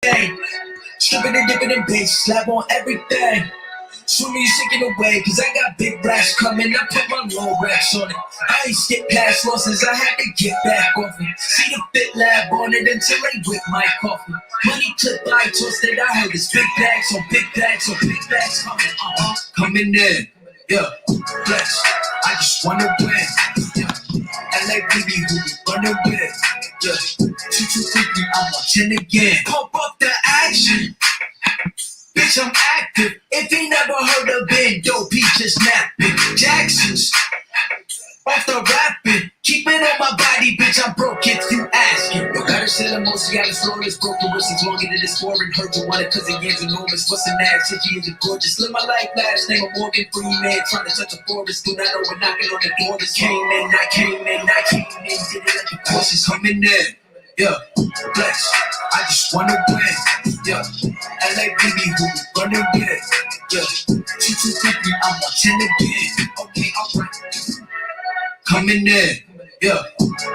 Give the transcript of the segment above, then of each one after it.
anything. Stripping and dipping in bitch, slap on everything. Soon as you shaking away, cause I got big racks coming. I put my low racks on it. I ain't skip past losses, I had to get back off it. See the fit lab on it until they whip my coffee. Money clip, I twisted, I heard it's big bags on big bags on big bags coming. Coming in, yeah, flex. I just wanna win, yeah. LA baby, who you gonna win, yeah. 2250, I'm watching again. Pump up the action. Bitch, I'm active. If you never heard of Ben, dope, he just napping. Jackson's off the rapping. Keep it on my body, bitch, I'm broke if you asking. Yo, gotta sell them most, you gotta slow this broken whistles longer than this foreign. Heard you want it cause it is enormous. What's an ass if he is gorgeous? Live my life last name of Morgan Freeman. Trying to touch a forest, do not know we're knocking on the door. This came in, I came in, did it like the courses coming in. Yeah, flex. I just wanna win. Yeah, LA baby, who you gonna win? Yeah, 2250, I'm watching again. Okay, alright. Coming in. Yeah,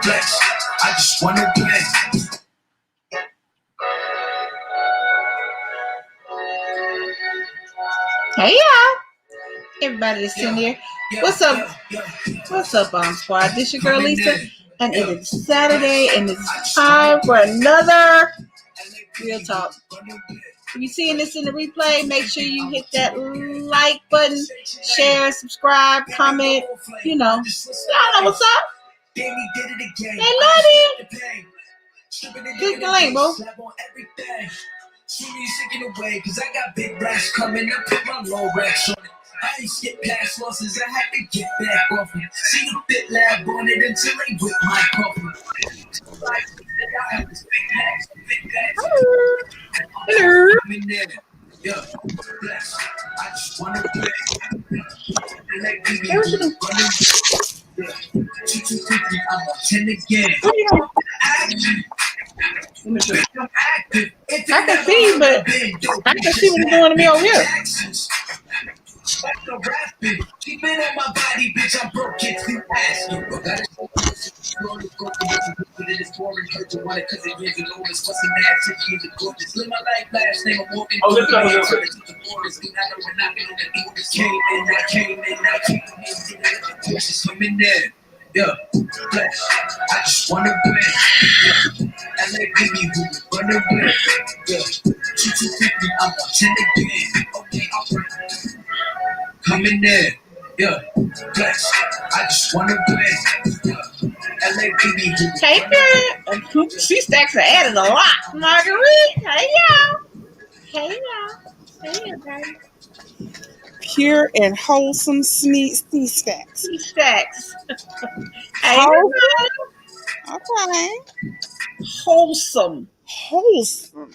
flex. I just wanna win. Hey y'all, everybody that's in here. What's up? What's up, Bomb Squad? This your girl Lisa, and it is Saturday, and it's time for another Real Talk. If you're seeing this in the replay, make sure you hit that like button, share, subscribe, comment. You know, y'all know what's up. They love it. Click the link, bro. Soon as you shaking away, cause I got big racks coming. I put my low racks on it. I ain't skip past losses, I had to get back off it. See the fit lab on it until they whip my coffee. Hello. Yeah, I just wanna play. I'm watching again. I can see, but I can see what you're doing to me over here. Keep it on my body, bitch. I'm broke, if you asking. Live my life last name of Morgan. Coming in. Yeah, flex. I just wanna win. Yeah, LA baby, who you gonna win? Yeah, 2250, I'm watching again. Okay, alright. Coming in. Yeah, flex. I just wanna win. Yeah, LA baby, who you Hey, girl. She stacks and added a lot. Marguerite. Hey, y'all. Hey, y'all. Hey, everybody. Pure and wholesome sneak stacks. She stacks. Hey, everybody. Okay. Wholesome. Wholesome.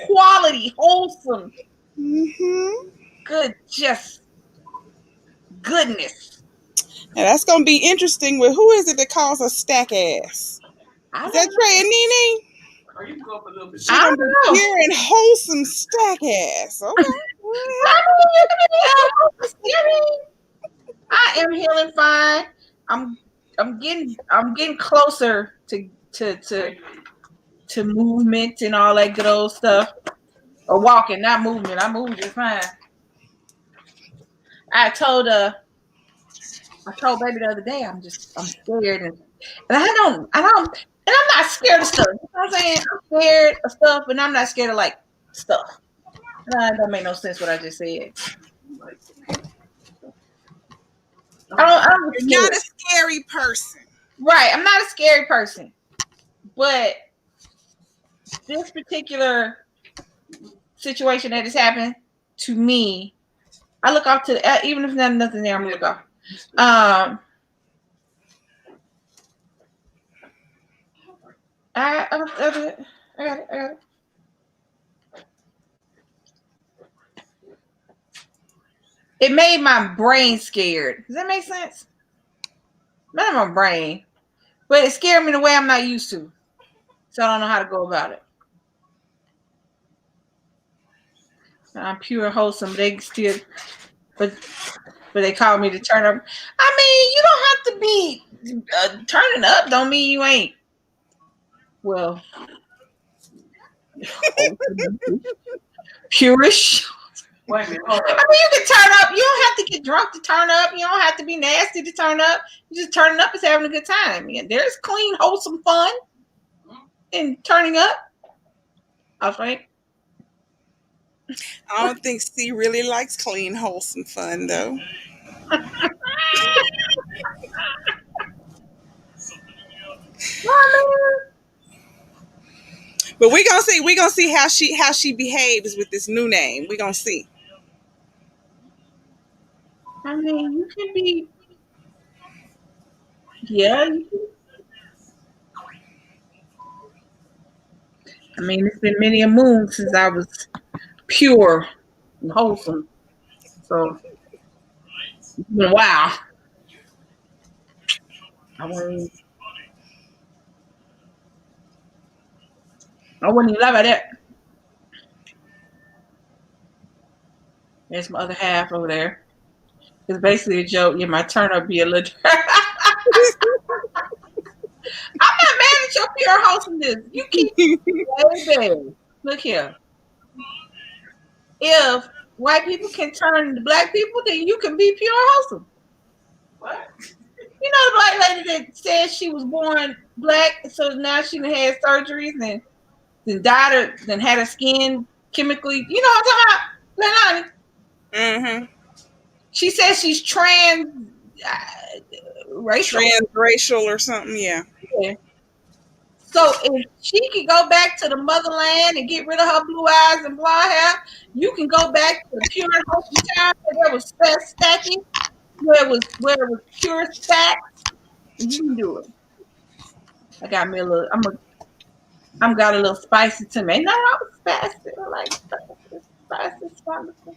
Quality. Wholesome. Mm-hmm. Good. Just goodness. Now that's gonna be interesting with who is it that calls a stack ass? Is that Trey and Nene? She's gonna be pure and wholesome stack ass. Okay. I am healing fine. I'm getting closer to movement and all that good old stuff. Or walking, not movement. I move just fine. I told baby the other day I'm scared and I'm not scared of stuff. You know what I'm saying? I'm scared of stuff, but I'm not scared of like stuff. That don't make no sense what I just said. You're not a scary person. Right. I'm not a scary person. But this particular situation that has happened to me, I look off to even if there's nothing there, I'm gonna look off. I got it. It made my brain scared. Does that make sense? Not my brain, but it scared me in a way I'm not used to. So I don't know how to go about it. I'm pure wholesome. They still, but they call me to turn up. I mean, you don't have to be turning up. Don't mean you ain't. Well, Purish. Wait a minute. I mean, you can turn up. You don't have to get drunk to turn up. You don't have to be nasty to turn up. You just turning up is having a good time. Yeah, there's clean, wholesome fun in turning up. I was right. I don't think C really likes clean, wholesome fun, though. But we're gonna see how she behaves with this new name. We're gonna see. I mean, you can be, yeah. I mean, it's been many a moon since I was pure and wholesome. So it's been a while. I wouldn't even lie about that. There's my other half over there. It's basically a joke. Yeah, my turn up be a little. I'm not mad at your pure wholesomeness. You keep baby. Look here. If white people can turn into black people, then you can be pure wholesome. What? You know the black lady that said she was born black, so now she had surgeries and then dyed her, then had her skin chemically. You know what I'm talking about? Mm-hmm. She says she's trans racial. Transracial or something, yeah. So if she could go back to the motherland and get rid of her blue eyes and blonde hair, you can go back to the pure wholesome time where there was stacking, where it was pure stacks. You can do it. I got me a little. I'm got a little spicy to me. No, I was spicy. I like spicy. Spicy's wonderful.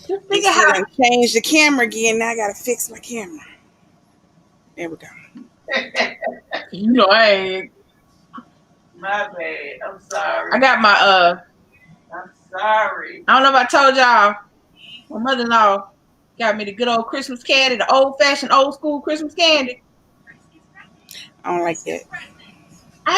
Just think of how. Change the camera again. Now I gotta fix my camera. There we go. You know, I ain't. My bad. I'm sorry. I got my I'm sorry. I don't know if I told y'all. My mother-in-law got me the good old Christmas candy, the old-fashioned, old-school Christmas candy. I don't like that.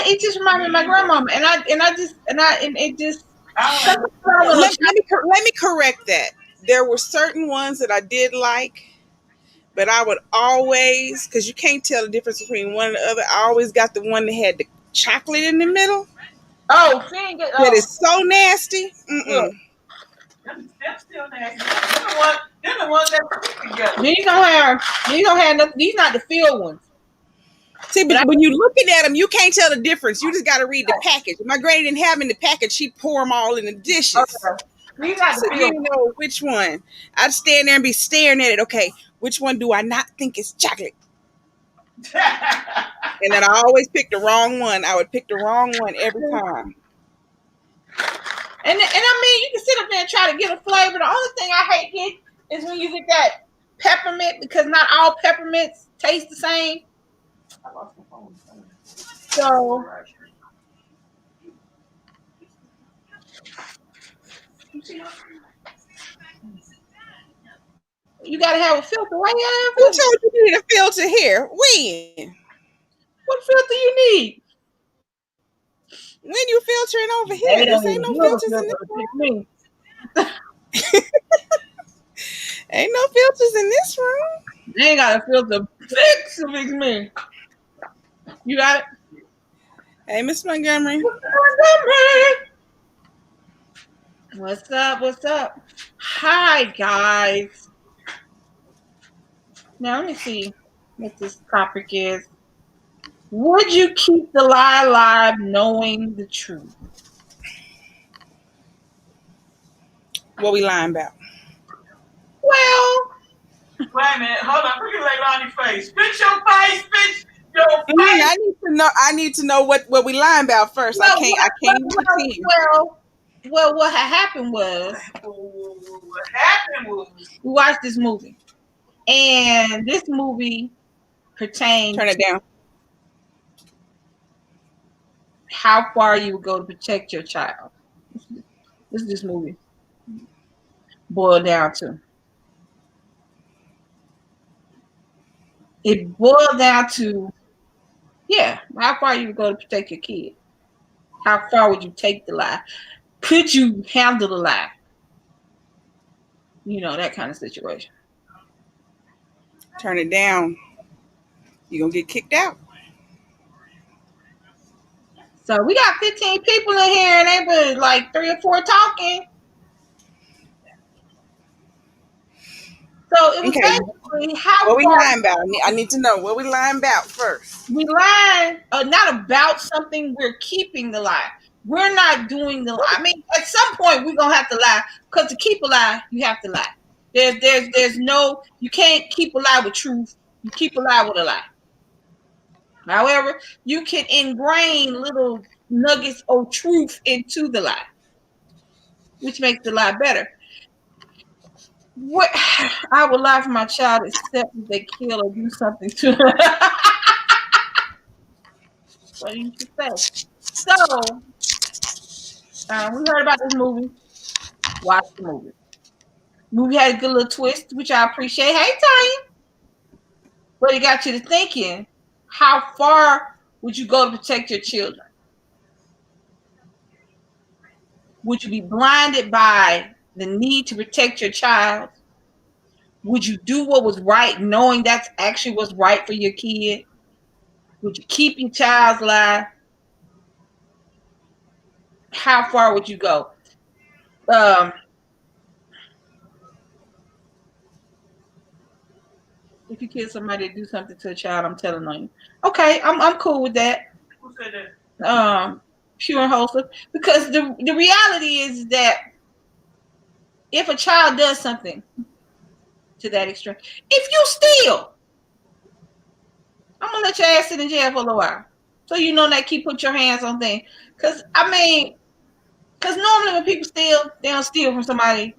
It just reminded me of my grandmama, and it just. Let me correct that. There were certain ones that I did like, but I would always, because you can't tell the difference between one and the other. I always got the one that had the chocolate in the middle. Oh, that is so nasty. Mm-mm. That's still nasty. They're the ones that stick together. These don't have nothing. These not the field ones. See, but when you're looking at them, you can't tell the difference. You just got to read the package. My granny didn't have them in the package. She'd pour them all in the dishes. Okay. These not the so you didn't know which one. I'd stand there and be staring at it. Okay, which one do I not think is chocolate? And then I always pick the wrong one. I would pick the wrong one every time. And I mean, you can sit up there and try to get a flavor. The only thing I hate is when you get that peppermint, because not all peppermints taste the same. So you gotta have a filter. Why you have a filter? Who told you need a filter here? When? What filter you need? When you filtering over here? There ain't no filters in this room. Ain't no filters in this room. They ain't got a filter. Fix me. You got it? Hey, Miss Montgomery. What's up? What's up? Hi, guys. Now, let me see what this topic is. Would you keep the lie alive knowing the truth? What we lying about? Well, wait a minute. Hold on. Look at Leilani's face. Fix your face. Fix your face. I need to know what we lying about first. Well, I can't pretend. Well, what happened was we watched this movie, and this movie pertains. Turn it down. How far you would go to protect your child. This is this movie boiled down to. It boiled down to, how far you would go to protect your kid. How far would you take the lie? Could you handle the lie? You know, that kind of situation. Turn it down. You're going to get kicked out. So we got 15 people in here and they been like 3 or 4 talking. So it was basically how what we far lying about. I need to know what we lying about first. we lying, not about something. We're keeping the lie. We're not doing the lie. I mean, at some point we're gonna have to lie, because to keep a lie, you have to lie. There's no, you can't keep a lie with truth. You keep a lie with a lie. However, you can ingrain little nuggets of truth into the lie, which makes the lie better. What I would lie for my child, except if they kill or do something to her. What do you say? So, we heard about this movie. Watch the movie. Movie had a good little twist, which I appreciate. Hey, Tanya. But it got you to thinking, how far would you go to protect your children? Would you be blinded by the need to protect your child? Would you do what was right, knowing that's actually what's right for your kid? Would you keep your child's life? How far would you go? If you kill somebody to do something to a child, I'm telling on you. Okay, I'm cool with that. Who said that? Pure and wholesome. Because the reality is that if a child does something to that extreme, if you steal, I'm gonna let your ass sit in jail for a little while, so you know that keep put your hands on things. Because normally when people steal, they don't steal from somebody.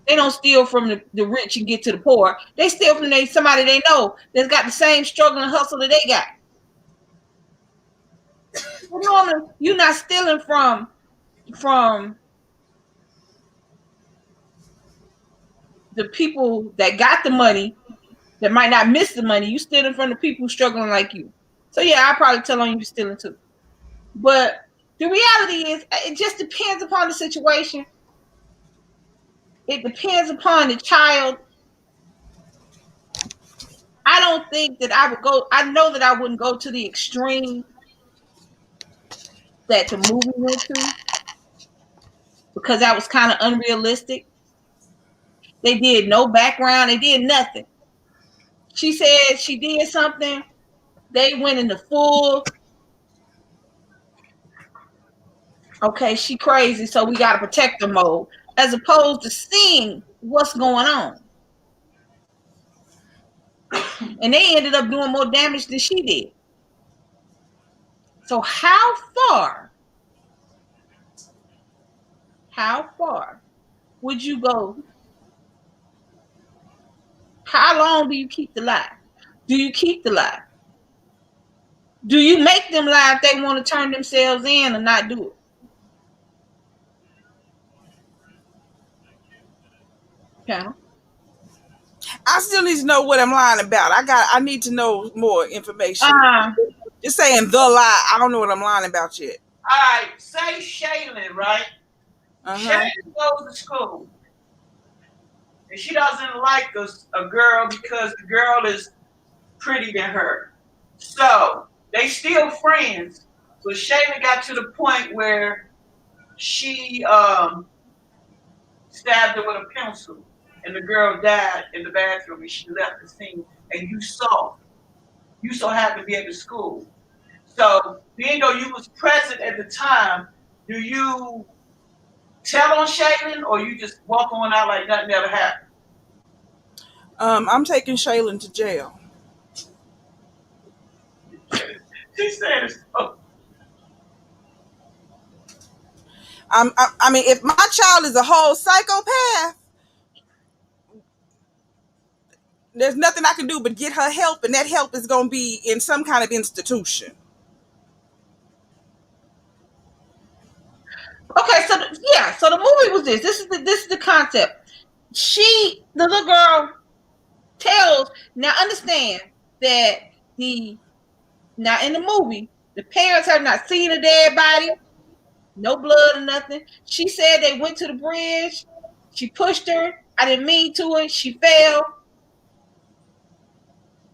They don't steal from the rich and get to the poor. They steal from somebody they know that's got the same struggle and hustle that they got. Normally, you're not stealing from the people that got the money, that might not miss the money. You stealing from the people struggling like you. So yeah, I probably tell on you stealing too. But the reality is, it just depends upon the situation. It depends upon the child. I don't think that I would go. I know that I wouldn't go to the extreme that the movie went to, because that was kind of unrealistic. They did no background. They did nothing. She said she did something. They went into full, okay, she crazy, so we got to protect her mode, as opposed to seeing what's going on. And they ended up doing more damage than she did. So how far would you go? How long do you keep the lie? Do you keep the lie? Do you make them lie if they want to turn themselves in or not do it? Panel. I still need to know what I'm lying about. I need to know more information. Just saying the lie. I don't know what I'm lying about yet. All right, say Shaylin, right? Shaylin goes to school, and she doesn't like a girl because the girl is pretty than her. So they still friends. So Shaylin got to the point where she stabbed her with a pencil, and the girl died in the bathroom, and she left the scene. And you so happened to be at the school. So being though you was present at the time, do you tell on Shaylin, or you just walk on out like nothing ever happened? I'm taking Shaylin to jail. She said so. I mean, if my child is a whole psychopath, there's nothing I can do but get her help, and that help is going to be in some kind of institution. Okay, so the movie was this. This is the concept. The little girl tells. Now understand that now in the movie, the parents have not seen a dead body. No blood or nothing. She said they went to the bridge. She pushed her. I didn't mean to it. She fell.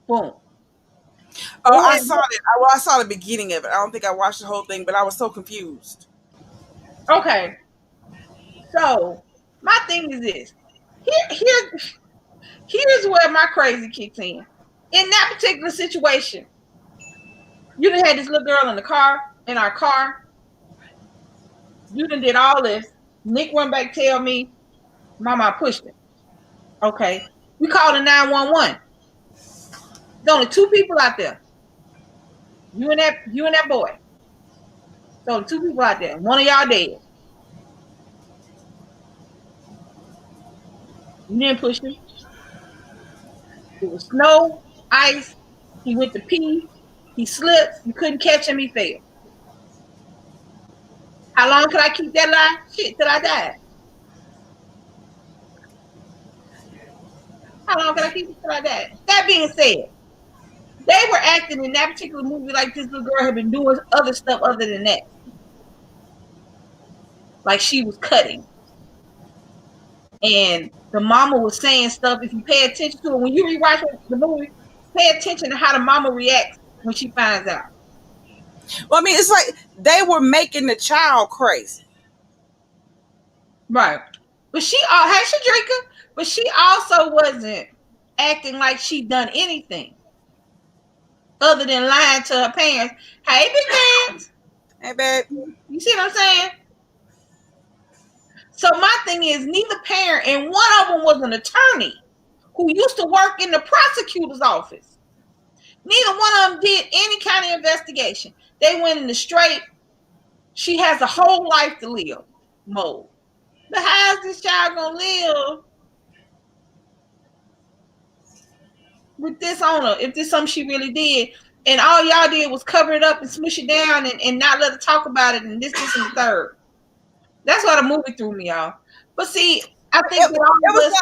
Boom. Oh, I saw it. I saw the beginning of it. I don't think I watched the whole thing, but I was so confused. Okay. So my thing is this. Here's where my crazy kicks in. In that particular situation, you done had this little girl in our car. You done did all this. Nick run back, tell me, Mama pushed it. Okay. We called the 911. There's only 2 people out there. You and that boy. So 2 people out there. One of y'all dead. You didn't push him. It was snow, ice. He went to pee. He slipped. You couldn't catch him. He fell. How long could I keep that lie? Shit, till I died. How long could I keep it till I died? That being said, they were acting in that particular movie like this little girl had been doing other stuff other than that. Like she was cutting. And the mama was saying stuff. If you pay attention to it, when you rewatch the movie, pay attention to how the mama reacts when she finds out. Well, I mean, it's like they were making the child crazy. Right. But she drinker, but she also wasn't acting like she'd done anything other than lying to her parents. Hey, big man. Hey, babe. You see what I'm saying? So my thing is, neither parent, and one of them was an attorney who used to work in the prosecutor's office. Neither one of them did any kind of investigation. They went in the straight, she has a whole life to live mode. But how's this child gonna live with this on her if this is something she really did? And all y'all did was cover it up and smush it down and not let her talk about it and this, and the third. That's why the movie threw me off. But see, I think it was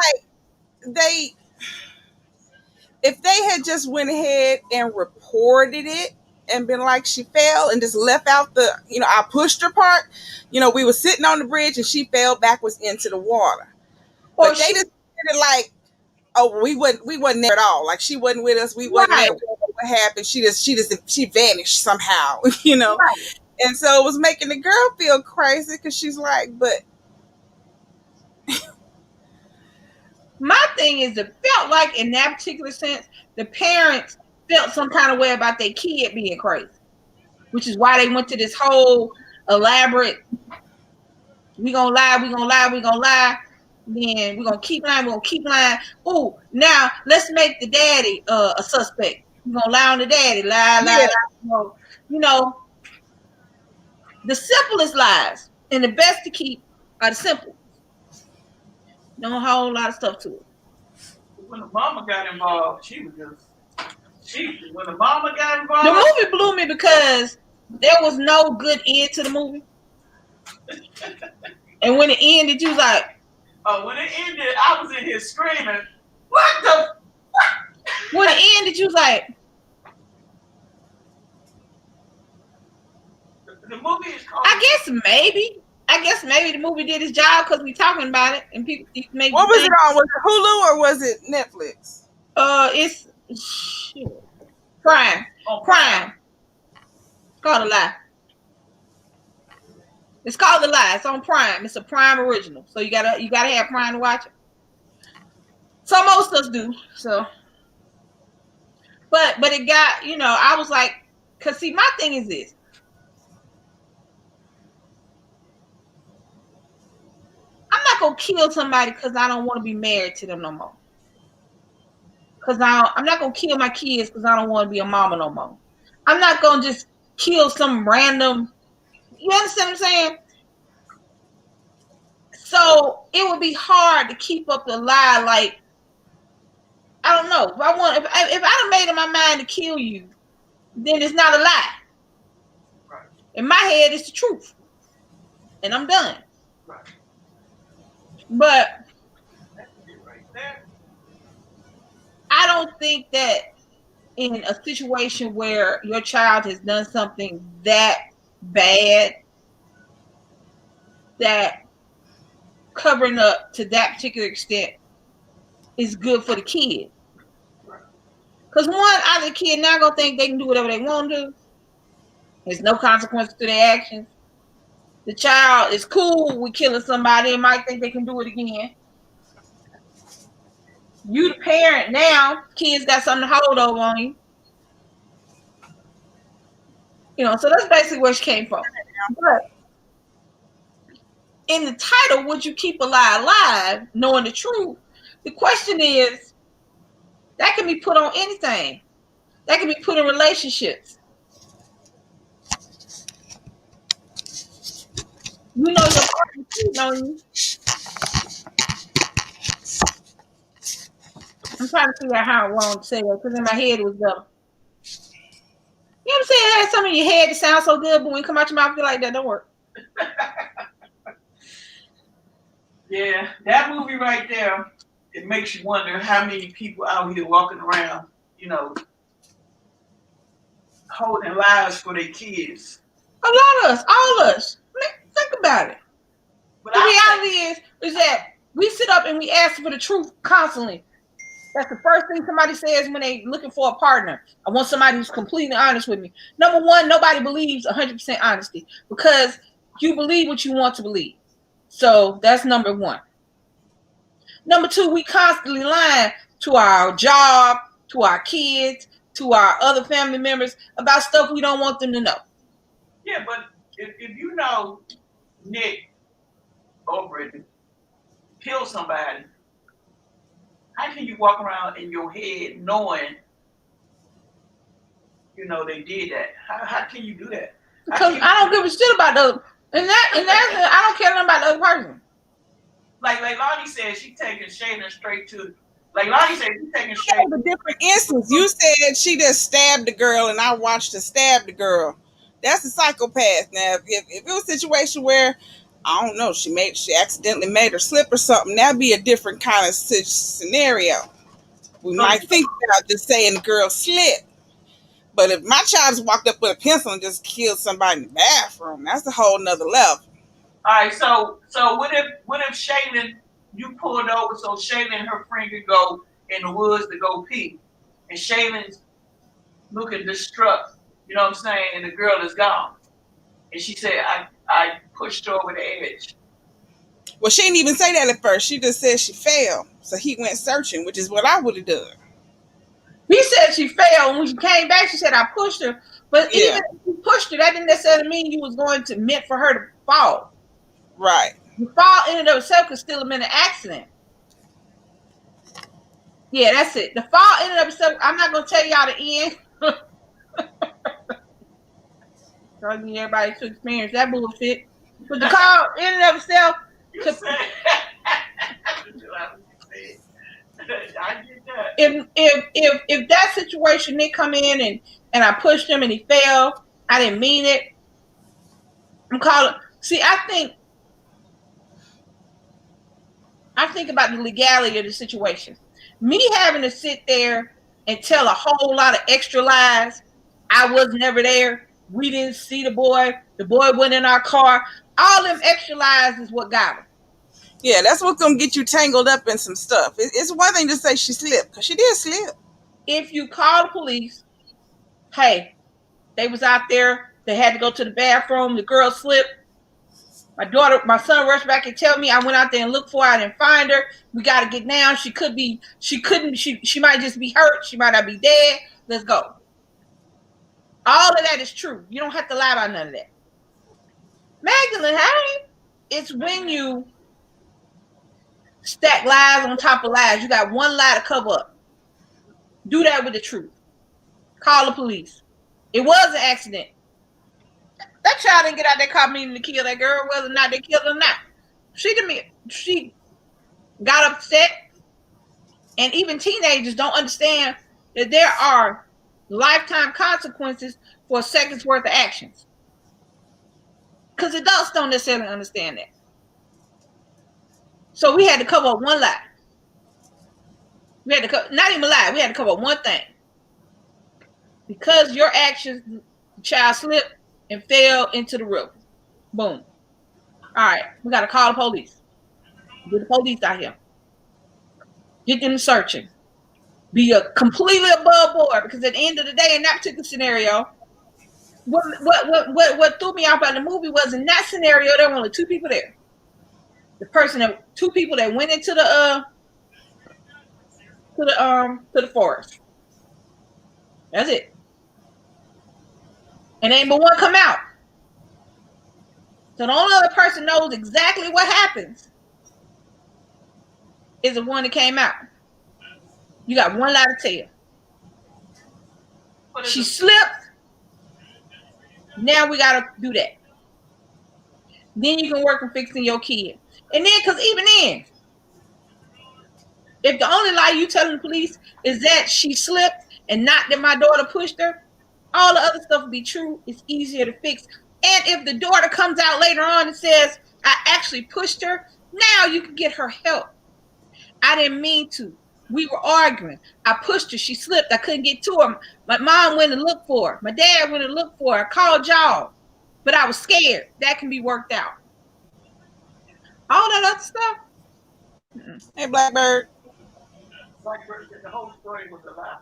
like if they had just went ahead and reported it and been like she fell and just left out the, I pushed her part, we were sitting on the bridge and she fell backwards into the water. Or they just did it like, oh, we wasn't there at all. Like she wasn't with us. We wasn't there. What happened? She vanished somehow, Right. And so it was making the girl feel crazy because she's like, but my thing is, it felt like in that particular sense, the parents felt some kind of way about their kid being crazy, which is why they went to this whole elaborate, we gonna lie, then we're gonna keep lying, Oh, now let's make the daddy a suspect. We're gonna lie on the daddy, lie. The simplest lies and the best to keep are the simple. No whole lot of stuff to it. When the mama got involved, when the mama got involved. The movie blew me because there was no good end to the movie. And when it ended, you was like, oh, when it ended, I was in here screaming, what the fuck? When it ended, you was like, the movie is called. I guess maybe the movie did its job because we talking about it and people make. What was it on? Was it Hulu or was it Netflix? It's Prime. Oh, Prime. It's called A Lie. It's called The Lie. It's on Prime. It's a Prime original, so you gotta have Prime to watch it. So most of us do. So, but it got, I was like, cause see, my thing is this. I'm not gonna kill somebody because I don't want to be married to them no more. Because I'm not gonna kill my kids because I don't want to be a mama no more. I'm not gonna just kill some random. You understand what I'm saying? So it would be hard to keep up the lie. Like, I don't know. If I done made up my mind to kill you, then it's not a lie. Right. In my head, it's the truth, and I'm done. Right. But I don't think that in a situation where your child has done something that bad that covering up to that particular extent is good for the kid. Because one, either the kid not gonna think they can do whatever they want to do. There's no consequence to their actions. The child is cool with killing somebody and might think they can do it again. You the parent now, kids got something to hold over on you. You know, so that's basically where she came from. But in the title, would you keep a lie alive, knowing the truth? The question is, that can be put on anything. That can be put in relationships. You know your partner cheating on you. I'm trying to figure out how I want to say it, because in my head it was You know what I'm saying? It has something in your head that sounds so good, but when it come out your mouth, feel like that don't work. Yeah, that movie right there, it makes you wonder how many people out here walking around, you know, holding lies for their kids. A lot of us, all of us. Think about it. But the reality is that we sit up and we ask for the truth constantly. That's the first thing somebody says when they looking for a partner. I want somebody who's completely honest with me. Number one, nobody believes 100% honesty because you believe what you want to believe. So that's number one. Number two, we constantly lie to our job, to our kids, to our other family members about stuff we don't want them to know. Yeah, but if you know Nick O'Brien killed somebody, how can you walk around in your head knowing, you know, they did that? How can you do that? Because I don't give a shit about the and that I don't care nothing about the other person. Like Lonnie said, she's taking Shayna straight to. Like Lonnie said, she's taking Shayna. A different instance. You said she just stabbed the girl, and I watched her stab the girl. That's a psychopath. Now, if it was a situation where I don't know, she accidentally made her slip or something, that'd be a different kind of scenario. We might think about just saying the girl slipped. But if my child just walked up with a pencil and just killed somebody in the bathroom, that's a whole nother level. All right, so what if Shaylin, you pulled over so Shaylin and her friend could go in the woods to go pee, and Shaylin's looking distraught, you know what I'm saying, and the girl is gone, and she said, I pushed her over the edge. Well, she didn't even say that at first. She just said she fell, so he went searching, which is what I would have done. He said she fell, and when she came back, she said I pushed her. But even if you pushed her, that didn't necessarily mean you was going to meant for her to fall. Right. The fall in and of itself could still have been an accident. Yeah, that's it. The fall in and of itself, I'm not going to tell y'all the end. So I need everybody to experience that bullshit. But the call in and of itself could, if that situation they come in and I pushed him and he fell, I didn't mean it. I'm calling. See, I think about the legality of the situation. Me having to sit there and tell a whole lot of extra lies. I was never there. We didn't see the boy. The boy went in our car. All them extra lies is what got him. Yeah, that's what's going to get you tangled up in some stuff. It's one thing to say she slipped, because she did slip. If you call the police, hey, they was out there. They had to go to the bathroom. The girl slipped. My son rushed back and tell me I went out there and looked for her. I didn't find her. We got to get down. She might just be hurt. She might not be dead. Let's go. All of that is true. You don't have to lie about none of that. Magdalene, hey, it's when you stack lies on top of lies. You got one lie to cover up. Do that with the truth. Call the police. It was an accident. That child didn't get out there car meaning to kill that girl, whether or not they killed her or not. She got upset. And even teenagers don't understand that there are lifetime consequences for a second's worth of actions. Because adults don't necessarily understand that. So we had to cover up one lie. We had to not even a lie. We had to cover up one thing. Because your actions, the child slipped and fell into the river. Boom. All right, we got to call the police. Get the police out here. Get them searching. Be completely above board, because at the end of the day, in that particular scenario, what threw me off about the movie was, in that scenario there were only two people there. Two people that went into the forest. That's it. And ain't but one come out. So the only other person knows exactly what happens is the one that came out. You got one lie to tell. She slipped. Now we gotta do that. Then you can work on fixing your kid. And then, because even then, if the only lie you telling the police is that she slipped and not that my daughter pushed her, all the other stuff will be true. It's easier to fix. And if the daughter comes out later on and says, I actually pushed her, now you can get her help. I didn't mean to. We were arguing. I pushed her. She slipped. I couldn't get to her. My mom went and looked for her. My dad went and looked for her. I called y'all. But I was scared. That can be worked out. All that other stuff. Hey, Blackbird. Blackbird said the whole story was a lie.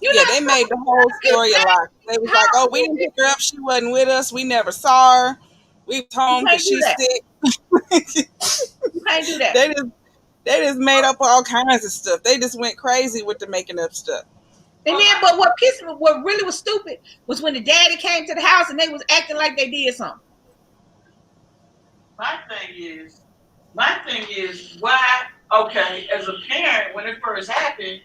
Yeah, they made the whole story a lie. They was like, oh, we didn't pick her up. She wasn't with us. We never saw her. We was home because she's sick. You can't do that. They just made up all kinds of stuff. They just went crazy with the making up stuff. And then, but what really was stupid was when the daddy came to the house and they was acting like they did something. My thing is why, okay, as a parent, when it first happened,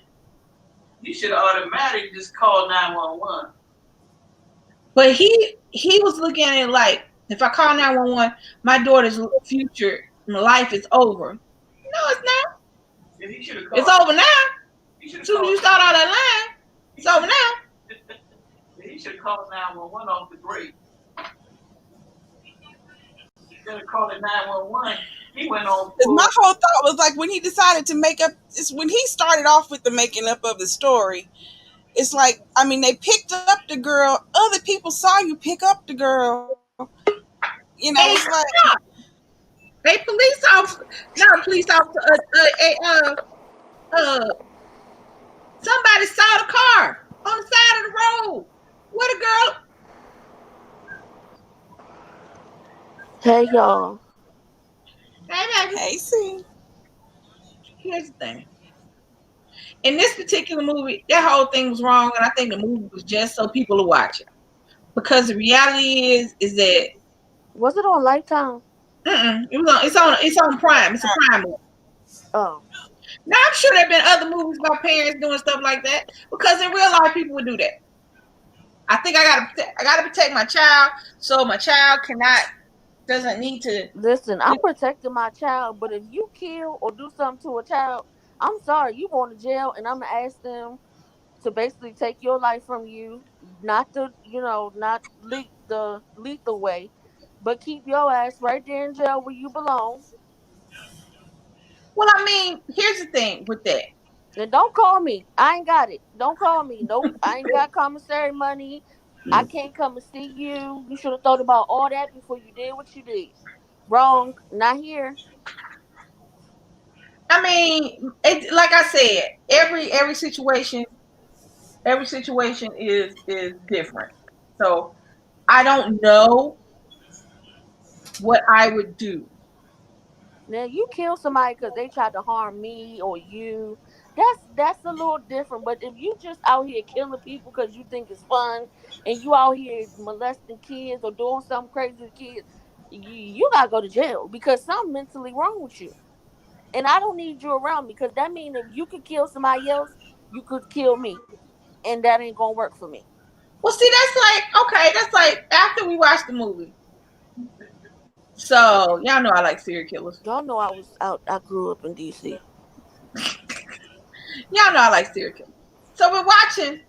you should automatically just call 911. But he was looking at it like, if I call 911, my daughter's future, my life is over. No, it's not. Yeah, it's over now. As soon as you start all that line, it's over now. He should have called 911 off the break. Instead of calling 911, he went on. My whole thought was like, when he decided to make up, when he started off with the making up of the story, it's like, I mean, they picked up the girl. Other people saw you pick up the girl. You know, it's like a police officer, not a police officer. Somebody saw the car on the side of the road. What a girl. Hey, y'all. Hey, baby. Hey, see. Here's the thing. In this particular movie, that whole thing was wrong, and I think the movie was just so people will watch it. Because the reality is that. Was it on Lifetime? It's on Prime. It's a Prime movie. Oh. Now I'm sure there've been other movies about parents doing stuff like that, because in real life people would do that. I think I gotta protect my child, so my child doesn't need to. Listen, I'm protecting my child, but if you kill or do something to a child, I'm sorry, you going to jail, and I'm gonna ask them to basically take your life from you, not the lethal way, but keep your ass right there in jail where you belong. Well, I mean, here's the thing with that. And don't call me. I ain't got it. Don't call me. Nope. I ain't got commissary money. I can't come and see you. You should have thought about all that before you did what you did. Wrong. Not here. I mean, like I said, every situation is different. So I don't know what I would do. Now you kill somebody because they tried to harm me or you. That's a little different. But if you just out here killing people because you think it's fun, and you out here molesting kids or doing something crazy to kids, you gotta go to jail because something mentally wrong with you. And I don't need you around, because that means if you could kill somebody else, you could kill me, and that ain't gonna work for me. Well, see, that's like after we watched the movie. So y'all know I like serial killers. Y'all know I grew up in DC. Y'all know I like serial killers. So we're watching.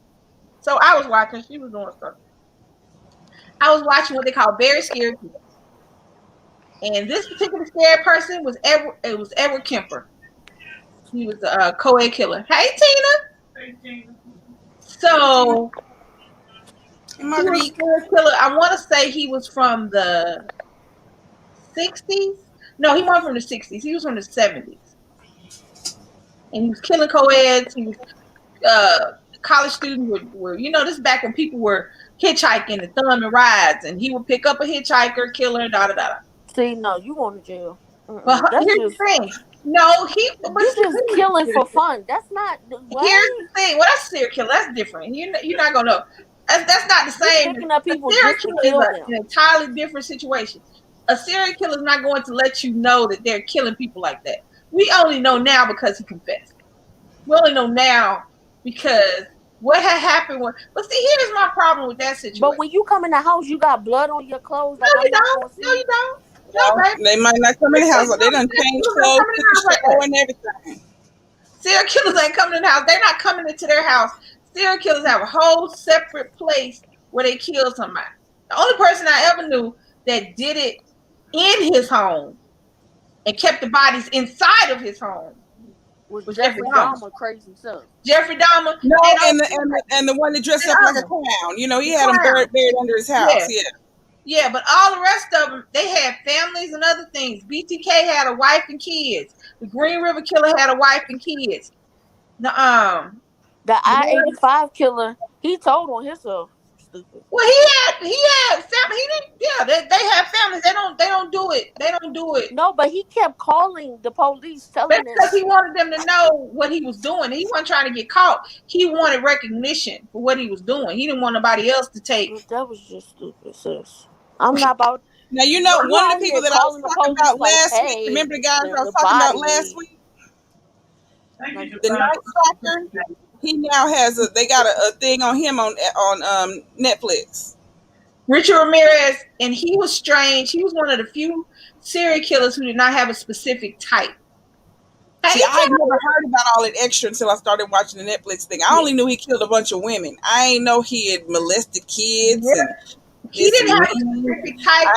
So I was watching. She was doing stuff. I was watching what they call very scary people. And this particular scared person was Edward Kemper. He was a co-ed killer. Hey, Tina. So he was a killer. I want to say he was from the 60s. No, he wasn't from the 60s. He was from the 70s. And he was killing co-eds. He was college students were this is back when people were hitchhiking and thumbing rides, and he would pick up a hitchhiker, kill her, da da da. See, no, you going to jail. But That's here's just the thing. No, you just killing for fun. That's not what. Here's the thing. Well, that's a serial killer. That's different. You're not gonna know. That's not the same. Picking up people a serial just to killer kill is them. an entirely different situation. A serial killer is not going to let you know that they're killing people like that. We only know now because he confessed. We only know now because what had happened was. But see, here's my problem with that situation. But when you come in the house, you got blood on your clothes. No, you don't. No, you don't. No, baby. They might not come in the house. They done changed clothes, and everything. Serial killers ain't coming in the house. They're not coming into their house. Serial killers have a whole separate place where they kill somebody. The only person I ever knew that did it in his home and kept the bodies inside of his home was Jeffrey Dahmer. Crazy stuff. Jeffrey Dahmer. No, and the one that dressed up like a clown. He had him buried under his house. Yeah, but all the rest of them, they had families and other things. BTK had a wife and kids. The Green River Killer had a wife and kids. The I-85 killer, he told on himself. Stupid. Well, he had family. He didn't. Yeah, they have families. They don't do it. They don't do it. No, but he kept calling the police, telling them because he wanted them to know what he was doing. He wasn't trying to get caught. He wanted recognition for what he was doing. He didn't want nobody else to take. That was just stupid, sis. I'm not about. Now one of the people that I was talking about last week. Remember the guys I was talking about last week? The Night Stalker. He now has they got a thing on him on Netflix. Richard Ramirez, and he was strange. He was one of the few serial killers who did not have a specific type. See, I had never heard about all that extra until I started watching the Netflix thing. I only knew he killed a bunch of women. I ain't know he had molested kids. Yeah. He didn't have a specific type.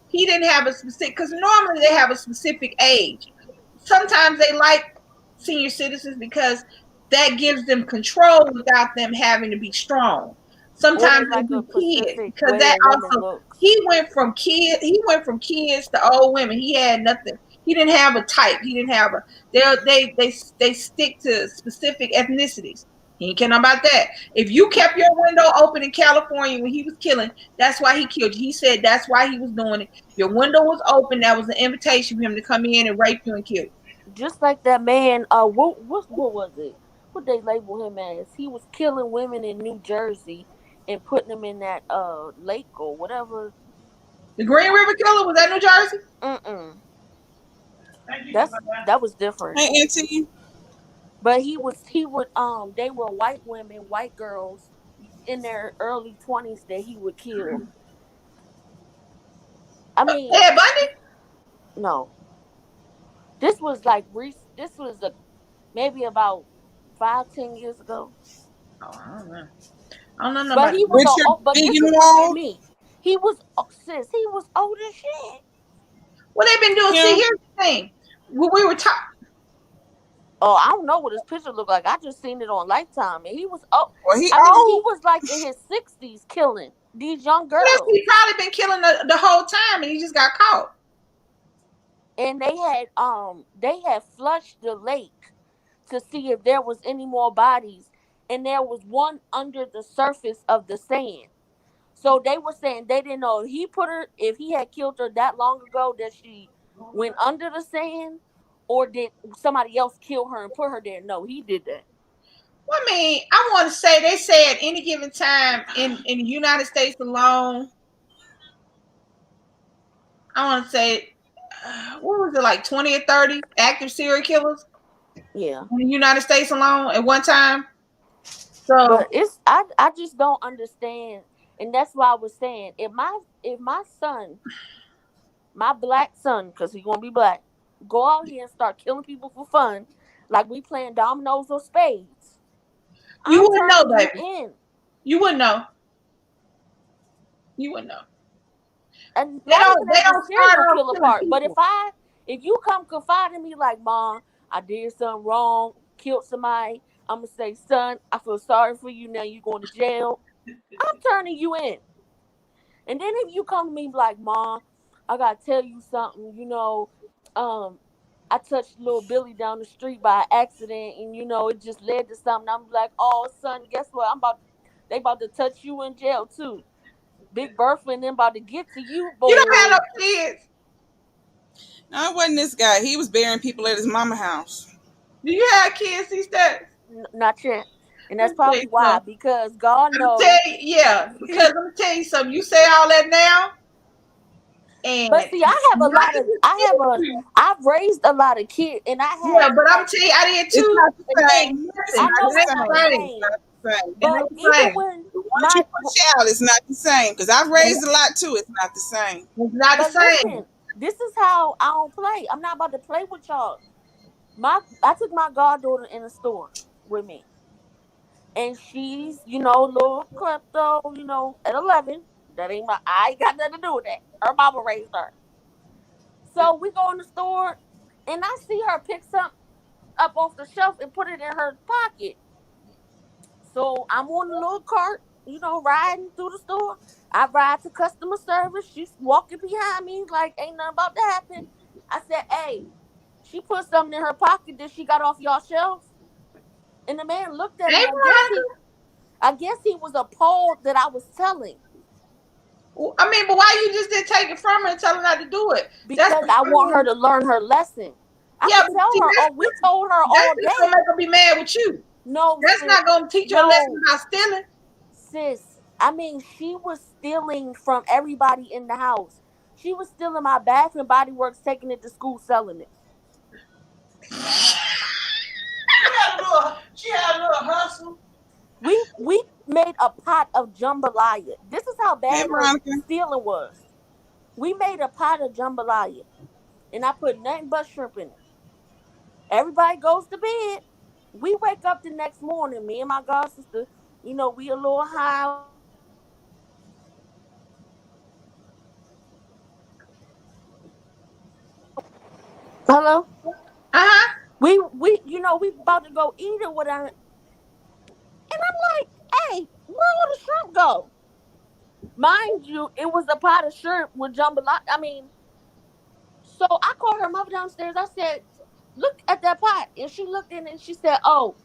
He didn't have a specific, because normally they have a specific age. Sometimes they like senior citizens because that gives them control without them having to be strong. Sometimes they do kids because that also he went from kids to old women. He had nothing. He didn't have a type. He didn't have a they stick to specific ethnicities. He ain't caring about that. If you kept your window open in California when he was killing, that's why he killed you. He said that's why he was doing it. Your window was open. That was an invitation for him to come in and rape you and kill you. Just like that man, what was it? What they label him as? He was killing women in New Jersey and putting them in that lake or whatever. The Green River Killer, was that New Jersey? That was different. Hey, Auntie. But he would they were white women, white girls in their early 20s that he would kill. I mean, Ted Bundy? No. This was maybe about 5-10 years ago. Oh, I don't know. But he was He was old as shit. What they've been doing? See, here's the thing. We were talking. Oh, I don't know what his picture looked like. I just seen it on Lifetime, and he was old. Well, he was like in his 60s killing these young girls. He probably been killing the whole time, and he just got caught. And they had flushed the lake to see if there was any more bodies, and there was one under the surface of the sand. So they were saying they didn't know if he had killed her that long ago that she went under the sand, or did somebody else kill her and put her there? No, he did that. Well, I mean, I want to say they say at any given time in the United States alone, I want to say, what was it, like 20 or 30 active serial killers? Yeah. In the United States alone at one time. So but I just don't understand. And that's why I was saying, if my son, my black son, because he's gonna be black, go out here and start killing people for fun, like we playing dominoes or spades, you wouldn't know, baby. You wouldn't know. And they don't serial killer part. But if you come confide in me like, Mom, I did something wrong, killed somebody, I'm gonna say, son, I feel sorry for you. Now you're going to jail. I'm turning you in. And then if you come to me like, Mom, I gotta tell you something. I touched little Billy down the street by accident, and it just led to something. I'm like, oh, son, guess what? They about to touch you in jail too. Big Bertha and them about to get to you, You don't have boy. no kids. No, it wasn't this guy. He was burying people at his mama house. Do you have kids these days? Not yet, and that's Let me tell probably you why. something. Because God I'm knows. tell you, yeah, because let me tell you something. You say all that now, and But see, I have a lot of. nothing I have a. is I've raised a lot of kids, and I yeah, have but I'm like. telling you, I did It's too. not the And same. ain't It's nothing. I not know the It it's ain't not the the same. same. It's same, not the same. It but ain't the even same. when The ones you push out is not the same. Because I've raised a lot too. It's not the same. It's not the but same. listen, this is how I don't play. I'm not about to play with y'all. I took my goddaughter in the store with me, and she's a little klepto, at 11. That ain't I ain't got nothing to do with that. Her mama raised her. So we go in the store, and I see her pick something up off the shelf and put it in her pocket. So I'm on the little cart, riding through the store. I ride to customer service. She's walking behind me like ain't nothing about to happen. I said, "Hey, she put something in her pocket that she got off y'all shelf." And the man looked at Hey, me. Veronica. I guess he was appalled that I was telling, I mean, but why you just didn't take it from her and tell her not to do it? That's because the I want her problem. to learn her lesson. I Yeah, could but tell see, her. Oh, we told her that's all just gonna day. make her be mad with you. No, That's sis. not gonna teach her a lesson No, about stealing. sis. I mean, she was stealing from everybody in the house. She was stealing my Bath and Body Works, taking it to school, selling it. She had a little hustle. We made a pot of jambalaya. This is how Hey, bad her Veronica. stealing was. We made a pot of jambalaya, and I put nothing but shrimp in it. Everybody goes to bed. We wake up the next morning. Me and my god sister, we a little high. Hello. Uh-huh. We about to go eat or whatever. And I'm like, hey, where all the shrimp go? Mind you, it was a pot of shrimp with jambalaya. I mean, so I called her mother downstairs. I said, look at that pot. And she looked in it and she said, oh,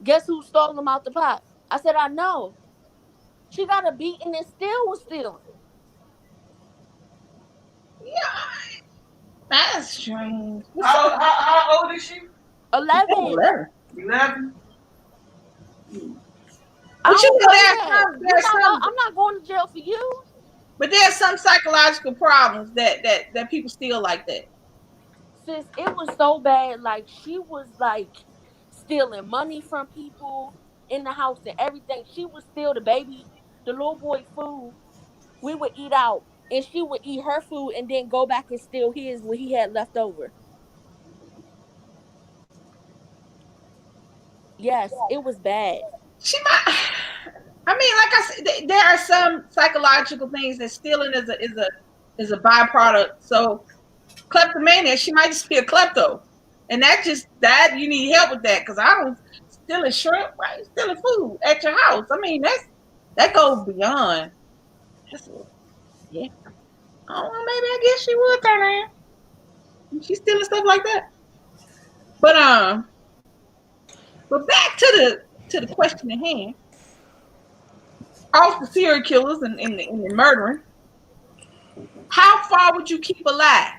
guess who stole them out the pot? I said, I know. She got a beating and still was stealing. Yeah, that's strange. What's up? How old is she? She's 11. 11. 11. I But you don't know, play that. there's some, I'm not going to jail for you. but there's some psychological problems that people still like that. Sis, it was so bad. Like, she was like stealing money from people in the house and everything. She would steal the little boy food. We would eat out, and she would eat her food and then go back and steal his when he had left over. Yes, it was bad. She might. I mean, like I said, there are some psychological things that stealing is a byproduct. So kleptomania, she might just be a klepto, and that you need help with that because I don't stealing shrimp, right? Stealing food at your house. I mean, that goes beyond. That's yeah. I don't know. Maybe I guess she would turn around. She's stealing stuff like that. But but back to the question at hand. Off the serial killers and the murdering. How far would you keep alive?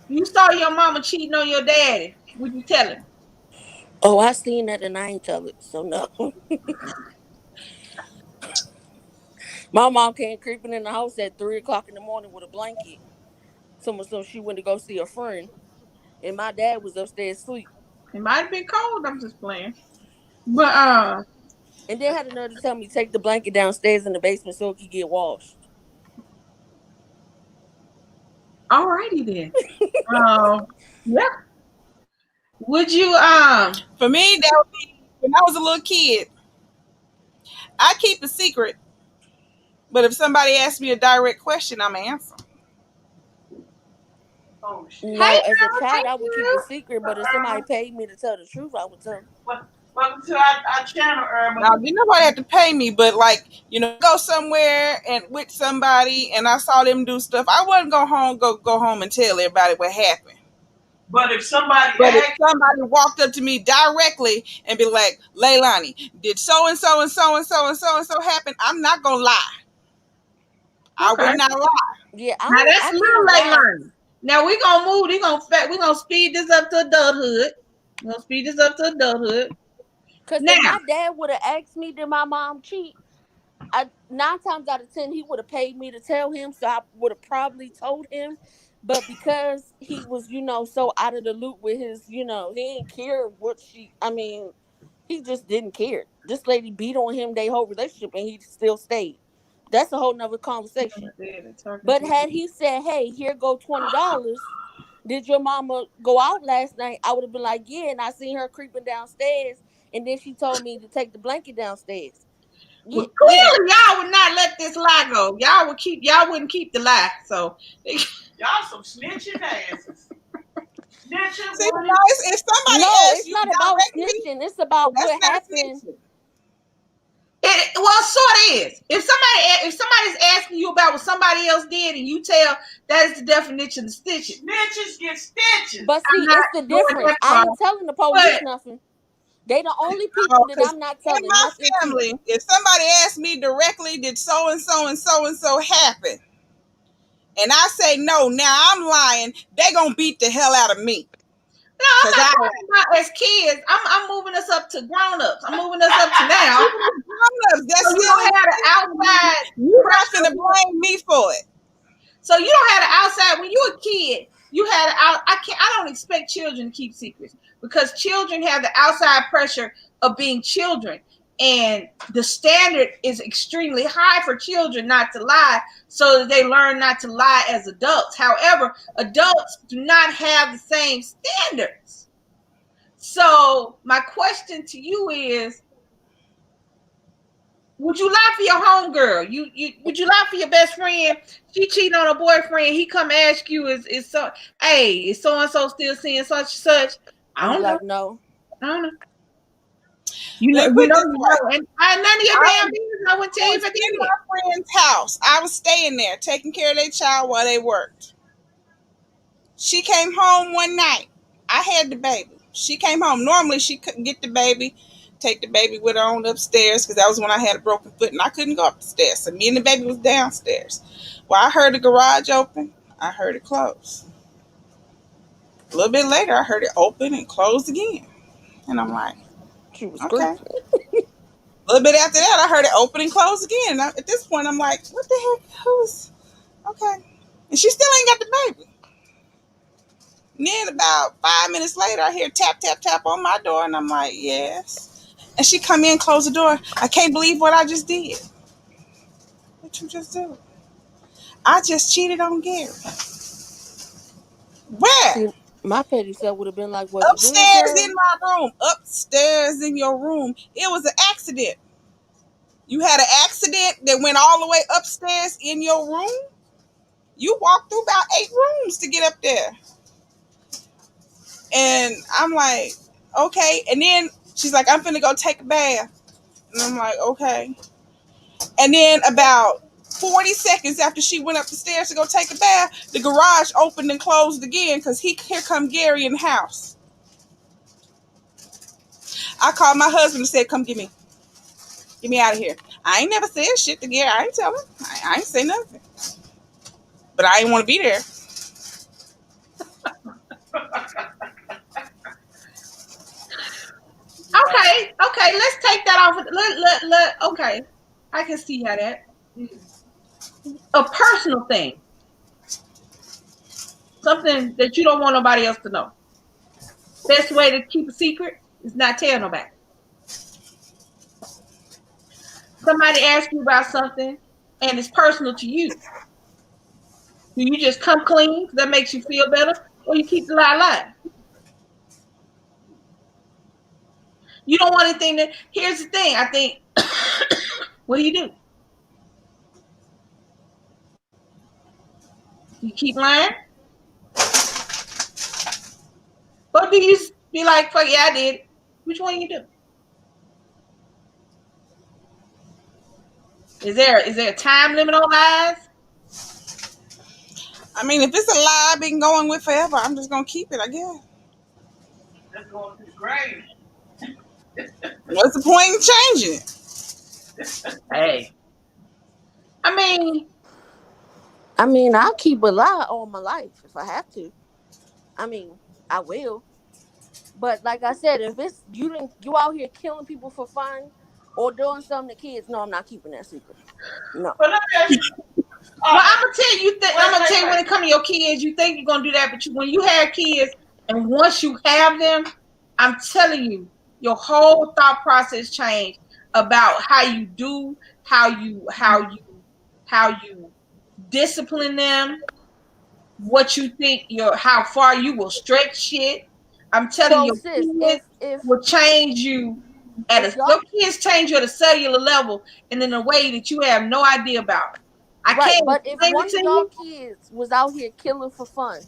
You saw your mama cheating on your daddy. Would you tell him? Oh, I seen that and I ain't tell it, so no. My mom came creeping in the house at 3 o'clock in the morning with a blanket. So she went to go see a friend, and my dad was upstairs asleep. It might have been cold. I'm just playing. But And then had another tell me take the blanket downstairs in the basement so it could get washed. alrighty then. Yeah. Would you For me, that would be when I was a little kid. I keep a secret, but if somebody asks me a direct question, I'm going to answer. Oh shit. hey No, as a girl, child thank I would keep a you. secret, but if somebody paid me to tell the truth, I would tell them. What? Welcome to our channel, Irma. Now, you nobody have to pay me, but like, go somewhere and with somebody and I saw them do stuff, I wouldn't go home and tell everybody what happened. But if somebody But if asks, somebody walked up to me directly and be like, Leilani, did so and so and so and so and so and so happen? I'm not gonna lie. I Okay. would not lie. Yeah, Now that's I little can't late lie. learning. Now we gonna move. We gonna speed this up to adulthood. We're gonna speed this up to adulthood. Cause if Now, my dad would have asked me, did my mom cheat? 9 times out of 10 he would have paid me to tell him, so I would have probably told him. But because he was, so out of the loop with his, he didn't care what he just didn't care. This lady beat on him their whole relationship and he still stayed. That's a whole nother conversation. But had he said, hey, here go $20, did your mama go out last night? I would have been like, yeah, and I seen her creeping downstairs, and then she told me to take the blanket downstairs. Yeah, well, yeah. clearly y'all would not let this lie go. Y'all wouldn't keep the lie. So y'all some snitching asses. Snitching See, woman. if somebody No, asks it's you not about directly, snitching. It's about that's what not happened. snitching. sort of is. If somebody's asking you about what somebody else did and you tell, that is the definition of snitching. Snitches get stitches. But see, it's the difference. I ain't telling the police But nothing. They the only people that Because I'm not in telling my nothing to. family, if somebody asks me directly, did so and so and so and so happen? And I say no, now I'm lying, they gonna beat the hell out of me. no, I'm not talking about as kids. I'm moving us up to grown-ups. I'm moving us up to now. That's So you still don't have the outside you're not pressure. gonna blame me for it. So you don't have the outside when you're a kid. You had out. I don't expect children to keep secrets because children have the outside pressure of being children, and the standard is extremely high for children not to lie, so that they learn not to lie as adults. However, adults do not have the same standards. So my question to you is, would you lie for your homegirl? You would you lie for your best friend? She cheating on her boyfriend. He come ask you, is so hey, is so and so still seeing such and such? I I'm don't know. like, no. I don't know. Let me put it this way. And none of your damn business. I wouldn't tell I you was if I in did. my friend's house. I was staying there, taking care of their child while they worked. She came home one night. I had the baby. She came home. Normally, she couldn't get the baby, take the baby with her on upstairs because that was when I had a broken foot and I couldn't go up the stairs. So me and the baby was downstairs. Well, I heard the garage open. I heard it close. A little bit later, I heard it open and close again. And I'm like, She was okay. screaming. A little bit after that, I heard it open and close again. And at this point, I'm like, what the heck? Who's okay? And she still ain't got the baby. And then about 5 minutes later, I hear tap, tap, tap on my door. And I'm like, yes. And she come in, close the door. I can't believe what I just did. What you just do? I just cheated on Gary. Where? See, my petty self would have been like, was it good, Upstairs girl? in my room. Upstairs in your room. It was an accident. You had an accident that went all the way upstairs in your room. You walked through about 8 rooms to get up there. And I'm like, okay. And then she's like, I'm finna go take a bath. And I'm like, okay. And then about 40 seconds after she went up the stairs to go take a bath, the garage opened and closed again because here come Gary in the house. I called my husband and said, come get me. Get me out of here. I ain't never said shit to Gary. I ain't tell him. I ain't say nothing. But I ain't want to be there. Okay, let's take that off. Okay, I can see how that a personal thing, something that you don't want nobody else to know. Best way to keep a secret is not tell nobody. Somebody asks you about something and it's personal to you. Do you just come clean because that makes you feel better, or you keep the lie alive? You don't want anything that. Here's the thing. I think. What do? You keep lying, or do you be like, "Fuck yeah, I did"? Which one you do? Is there a time limit on lies? I mean, if it's a lie I've been going with forever, I'm just gonna keep it, I guess. That's going to the grave. What's the point in changing it? Hey, I mean, I'll keep a lie all my life if I have to. I mean, I will. But like I said, if it's you out here killing people for fun or doing something to kids, no, I'm not keeping that secret. No. But let me ask you. well, I'm gonna tell you. I'm gonna tell you when Wait. it comes to your kids, you think you're gonna do that, but when you have kids, and once you have them, I'm telling you, your whole thought process changed about how you do, how you discipline them, what you think how far you will stretch shit. I'm telling So you, sis, your kids will change you if y'all your kids change you at a cellular level and in a way that you have no idea about. I right, can't but if explain it one to of y'all you. kids was out here killing for fun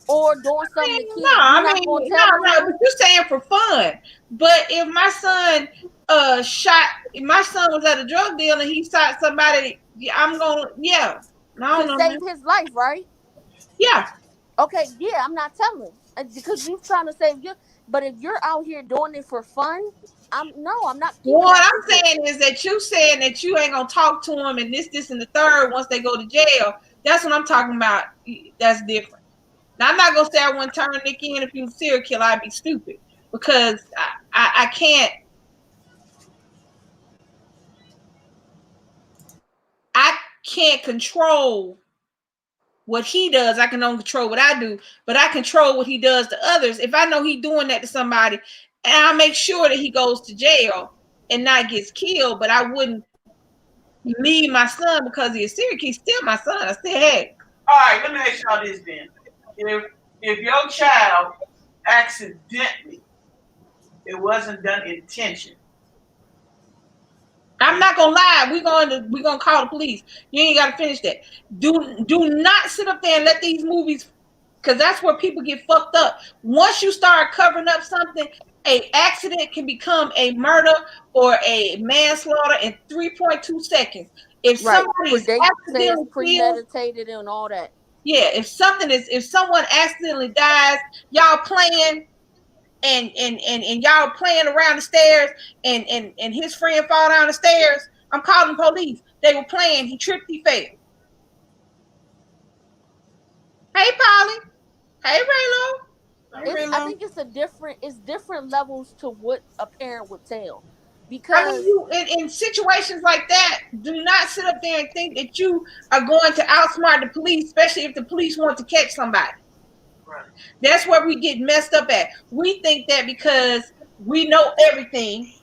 or doing something to No, kids, you're not gonna tell on no. them? But you're saying for fun. But if my son my son was at a drug deal and he shot somebody, I'm gonna I don't To know, man. save his life, right? Yeah. Okay, yeah, I'm not telling because you're trying to save you. But if you're out here doing it for fun, I'm not keeping What that I'm secret. saying is that you saying that you ain't gonna talk to him and this, and the third once they go to jail. That's what I'm talking about. That's different. Now I'm not gonna say I wouldn't turn Nick in if he was a serial killer. I'd be stupid because I can't. I can't control what he does. I can only control what I do, but I control what he does to others. If I know he's doing that to somebody, and I'll make sure that he goes to jail and not gets killed, but I wouldn't leave my son because he's a serial killer. He's still my son. I still have. All right, let me ask y'all this then. If your child accidentally, it wasn't done intention. I'm not gonna lie. We're gonna call the police. You ain't gotta finish that. Do not sit up there and let these movies, because that's where people get fucked up. Once you start covering up something, a accident can become a murder or a manslaughter in 3.2 seconds. If Right. somebody is They say it's accidentally killed, premeditated and all that. yeah. If someone accidentally dies, y'all playing and y'all playing around the stairs and his friend fall down the stairs, I'm calling the police. They were playing, he tripped, he fell. Hey Polly. Hey Raylo. I think it's different levels to what a parent would tell. I mean, Because you in situations like that, do not sit up there and think that you are going to outsmart the police, especially if the police want to catch somebody. Right. That's where we get messed up at. We think that because we know everything,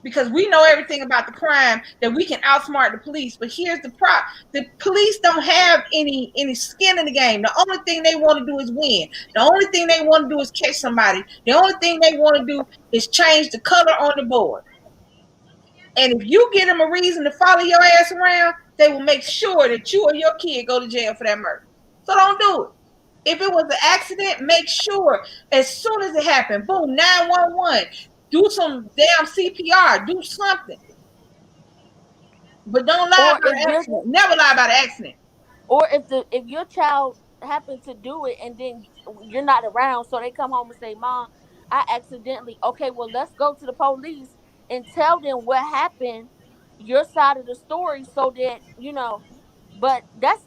because we know everything about the crime, that we can outsmart the police. But here's the problem: the police don't have any skin in the game. The only thing they want to do is win. The only thing they want to do is catch somebody. The only thing they want to do is change the color on the board. And if you give them a reason to follow your ass around, they will make sure that you or your kid go to jail for that murder. So don't do it. If it was an accident, make sure as soon as it happened, boom, 911. Do some damn CPR. Do something. But don't lie or about an accident. Never lie about an accident. if your child happens to do it and then you're not around, so they come home and say, "Mom, I accidentally." Okay, well, let's go to the police and tell them what happened, your side of the story, so that you know. But that's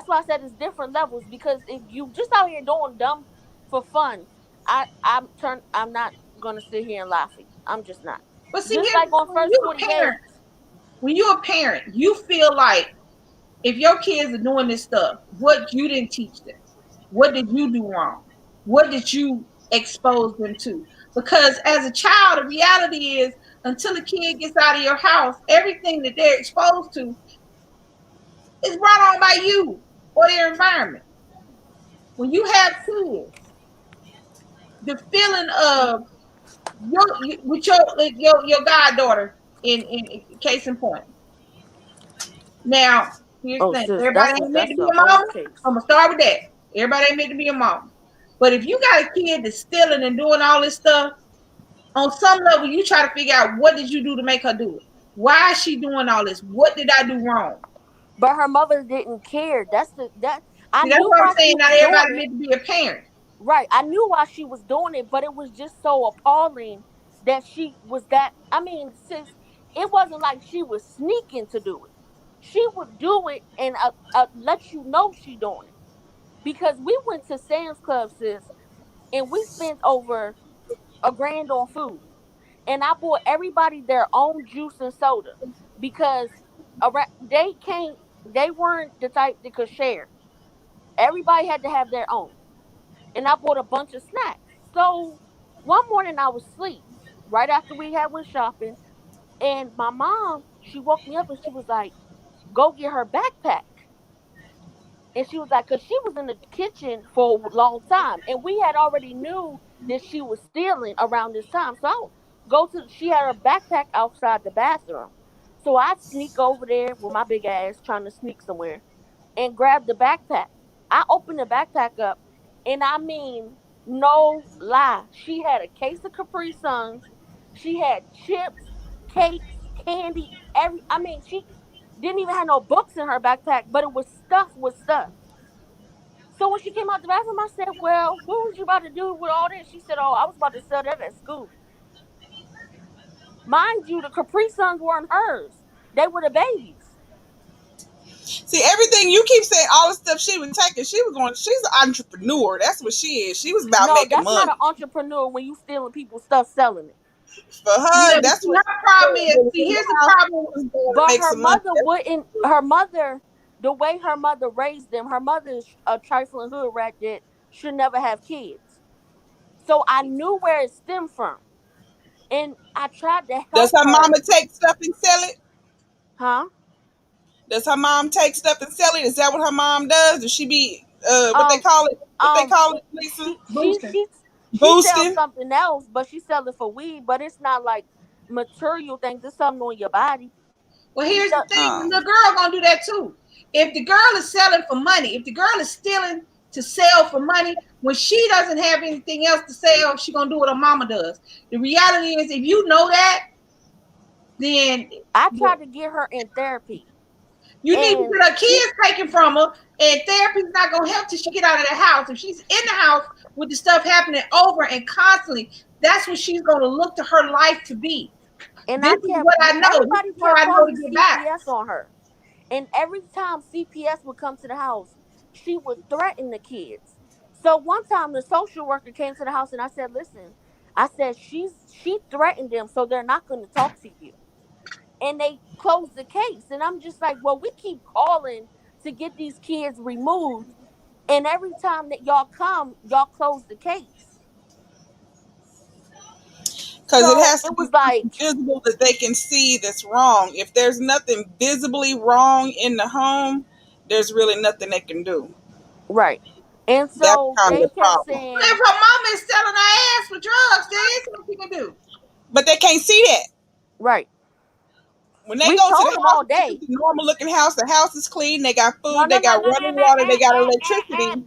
why I said it's different levels, because if you just out here doing dumb for fun, I'm not gonna sit here and lie for you. I'm just not. But see, Just here's like the on thing. first 48. When you're a parent, you feel like if your kids are doing this stuff, what you didn't teach them, what did you do wrong? What did you expose them to? Because as a child, the reality is until a kid gets out of your house, everything that they're exposed to is brought on by you or their environment. When you have kids, the feeling of with your goddaughter in case in point. Now, here's Oh, the thing. sis, Everybody ain't meant to that's be a a whole mama. case. I'm gonna start with that. Everybody ain't meant to be a mama. But if you got a kid that's stealing and doing all this stuff, on some level, you try to figure out what did you do to make her do it. Why is she doing all this? What did I do wrong? But her mother didn't care. I See, that's knew what I'm why she saying. Not was doing everybody it. need to be a parent. Right. I knew why she was doing it, but it was just so appalling that she was that. I mean, sis, it wasn't like she was sneaking to do it. She would do it and let you know she doing it. Because we went to Sam's Club, sis, and we spent over $1,000 on food. And I bought everybody their own juice and soda because they weren't the type that could share. Everybody had to have their own. And I bought a bunch of snacks. So one morning I was asleep right after we had went shopping, and my mom, she woke me up and she was like, "Go get her backpack." And she was like, "Cause she was in the kitchen for a long time, and we had already knew that she was stealing around this time." So I go to she had her backpack outside the bathroom, so I sneak over there with my big ass trying to sneak somewhere and grab the backpack. I opened the backpack up, and I mean, no lie, she had a case of Capri Suns, she had chips, cakes, candy, I mean, she didn't even have no books in her backpack, but it was stuffed with stuff. So when she came out the bathroom, I said, "Well, what was you about to do with all this?" She said, "Oh, I was about to sell that at school." Mind you, the Capri Suns weren't hers; they were the babies. See, everything you keep saying, all the stuff she was taking, she's an entrepreneur. That's what she is. She was about No, making that's not an money. entrepreneur when you stealing people's stuff, selling it. For Yeah, her, but that's see, what her problem is. she was See, in here's the the house. problem. She was going to But make her some money. mother wouldn't. Her mother, the way her mother raised them, her mother is a trifling hood rat that should never have kids. So I knew where it stemmed from, and I tried to Does help her her. mama take stuff and sell it? Huh? Does her mom take stuff and sell it? Is that what her mom does? Does she be what they Um, call it? What they um, call it, Lisa? Boosting. she sells Boosting. something else, but she sells it for weed. But it's not like material things. It's something on your body. Well, She here's the sell, thing: the little girl gonna do that too. If the girl is selling for money, if the girl is stealing to sell for money, when she doesn't have anything else to sell, she gonna do what her mama does. The reality is, if you know that, then I tried to get her in therapy, you need to and get her kids taken from her, and therapy's not gonna help till she get out of the house. If she's in the house with the stuff happening over and constantly, that's what she's gonna look to her life to be. This I is kept what I know. This everybody is what kept I know to calling get back. CPS on her. And every time CPS would come to the house, she would threaten the kids. So one time the social worker came to the house and I said, "Listen," I said, she threatened them, so they're not going to talk to you." And they closed the case. And I'm just like, "Well, we keep calling to get these kids removed, and every time that y'all come, y'all close the case." Because it So has to it be was like, visible that they can see that's wrong. If there's nothing visibly wrong in the home, there's really nothing they can do. right. And That's so kind of they the kept problem. If saying, her mama is selling her ass for drugs, there is something she can do. But they can't see that. right. When they We go to the told them house, all it's day. just a normal looking house. The house is clean. They got No, food. no, They no, got no, no, running no. water. They got electricity.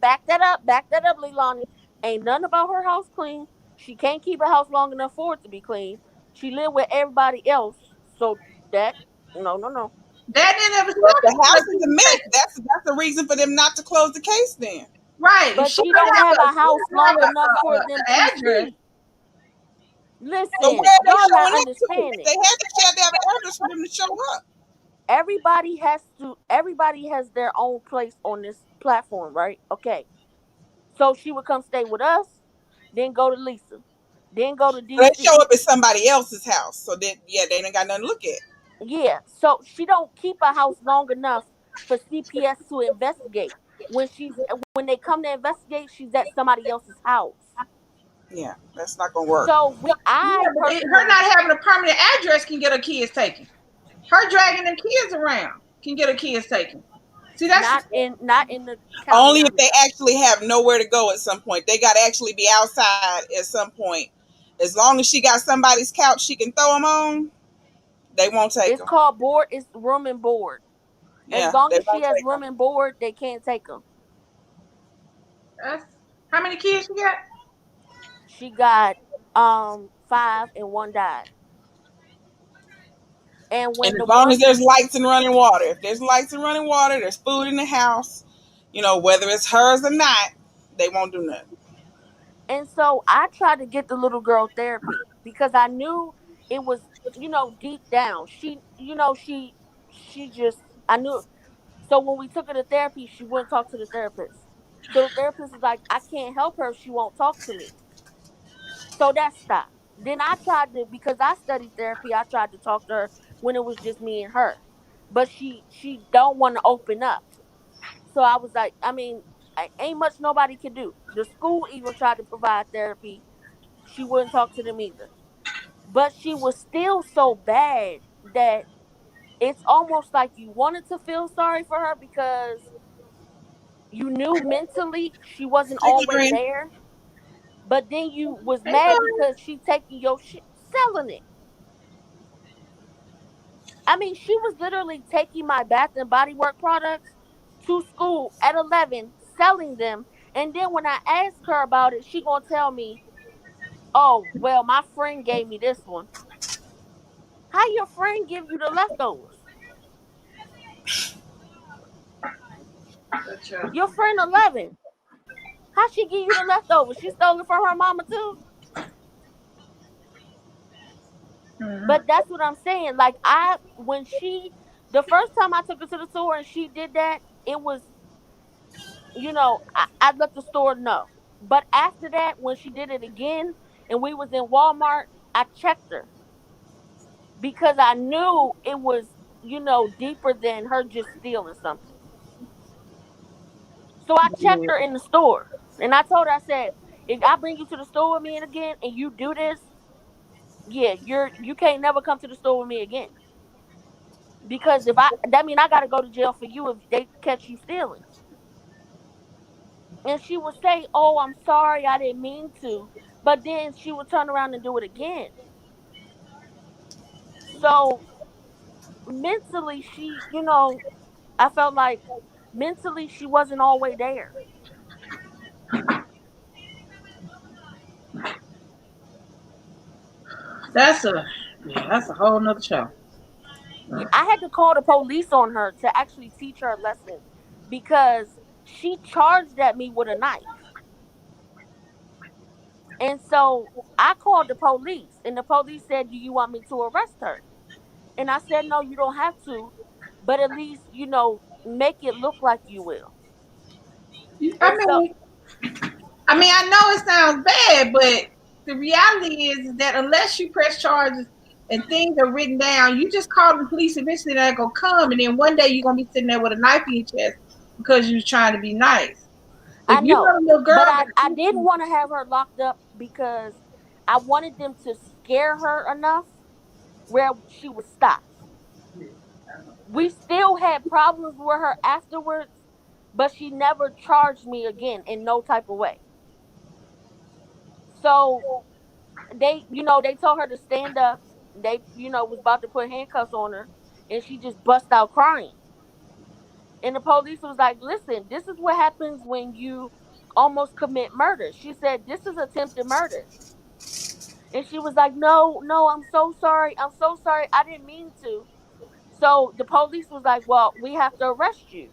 Back that up, Leilani. Ain't nothing about her house clean. She can't keep a house long enough for it to be clean. She live with everybody else, so that no, no, no. That in of Well, if itself the is house a is a key mess, taker. that's a reason for them not to close the case. Then Right. If But she don't have a house long enough for them an to address, see. so Listen, where are they y'all not showing up to? If understanding. they have to share their address for them to show up. Everybody has their own place on this platform, right? Okay. So she would come stay with us, then go to Lisa, then go to They show DC. up at somebody else's house, so that yeah, they ain't got nothing to look at. Yeah, so she don't keep a house long enough for CPS to investigate. When they come to investigate, she's at somebody else's house. Yeah, that's not gonna work. So I yeah, but her personally, not having a permanent address can get her kids taken. Her dragging them kids around can get her kids taken. See, that's not in the county Only if I'm they in. actually have nowhere to go at some point. They got to actually be outside at some point. As long as she got somebody's couch she can throw them on, they won't take It's them. called board. It's room and board. As Yeah, long they as she won't has take room them. and board, they can't take them. that's how many kids she got? She got 5 and one died. And And when as the long as one, there's lights and running water, if there's lights and running water, there's food in the house, whether it's hers or not, they won't do nothing. and so I tried to get the little girl therapy because I knew it was, deep down. She just, I knew. So when we took her to therapy, she wouldn't talk to the therapist. So the therapist was like, I can't help her if she won't talk to me. So that stopped. Then I tried to, because I studied therapy, I tried to talk to her when it was just me and her. But she don't want to open up. So I was like, I mean, ain't much nobody can do. The school even tried to provide therapy. She wouldn't talk to them either. But she was still so bad that it's almost like you wanted to feel sorry for her because you knew mentally she wasn't Hey, always Gloria. there. But then you was Hey, mad Gloria. because she taking your shit, selling it. I mean, she was literally taking my Bath and Body Work products to school at 11, selling them. And then when I ask her about it, she gonna tell me, "Oh, well, my friend gave me this one." How your friend give you the leftovers? Your friend 11. How she give you the leftovers? She stole it from her mama too. Mhm. But that's what I'm saying. Like the first time I took her to the store and she did that, it was, I let the store know. But after that, when she did it again and we was in Walmart, I checked her because I knew it was, deeper than her just stealing something. So I checked her in the store and I told her, I said, if I bring you to the store with me again and you do this, yeah, you can't never come to the store with me again. Because if that mean I gotta go to jail for you if they catch you stealing. And she would say, "Oh, I'm sorry, I didn't mean to," but then she would turn around and do it again. So mentally, I felt like mentally she wasn't all the way there. That's a yeah, that's a whole nother show. I had to call the police on her to actually teach her a lesson because she charged at me with a knife. And so I called the police, and the police said, "Do you want me to arrest her?" And I said, "No, you don't have to, but at least, make it look like you will." I And so mean, I know it sounds bad, but the reality is that unless you press charges and things are written down, you just call the police. Eventually, they're gonna come, and then one day you're gonna be sitting there with a knife in your chest because you're trying to be nice. If I you know, know the little girl but I, got I didn't issues, want to have her locked up because I wanted them to scare her enough where she would stop. We still had problems with her afterwards, but she never charged me again in no type of way. So they told her to stand up. They, was about to put handcuffs on her, and she just bust out crying. And the police was like, "Listen, this is what happens when you almost commit murder." She said, "This is attempted murder." And she was like, "No, no, I'm so sorry. I'm so sorry. I didn't mean to." So the police was like, "Well, we have to arrest you."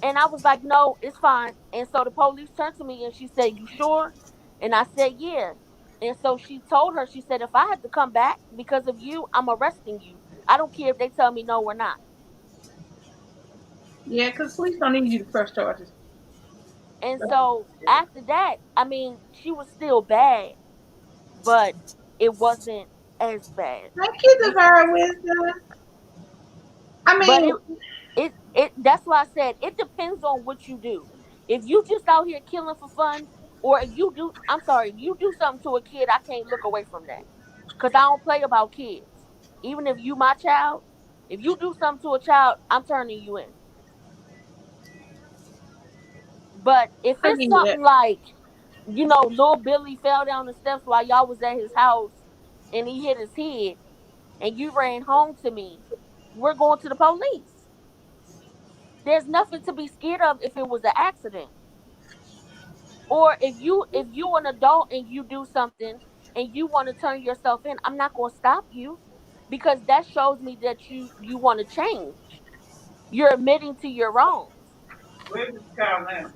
And I was like, "No, it's fine." And so the police turned to me and she said, "You sure?" And I said, "Yeah." And so she told her, she said, "If I had to come back because of you, I'm arresting you. I don't care if they tell me no, we're not." yeah, because police don't need you to press charges. And so after that, I mean, she was still bad, but it wasn't as bad. Like kids of Be- our wisdom. I But mean, it that's why I said it depends on what you do. If you just out here killing for fun, or if you do, I'm sorry, if you do something to a kid, I can't look away from that. Cause I don't play about kids. Even if you my child, if you do something to a child, I'm turning you in. But if I it's get it. something like, little Billy fell down the steps while y'all was at his house and he hit his head and you ran home to me, we're going to the police. There's nothing to be scared of if it was an accident. Or if you an adult and you do something and you want to turn yourself in, I'm not going to stop you. because that shows me that you want to change. You're admitting to your wrongs. Where's the child now?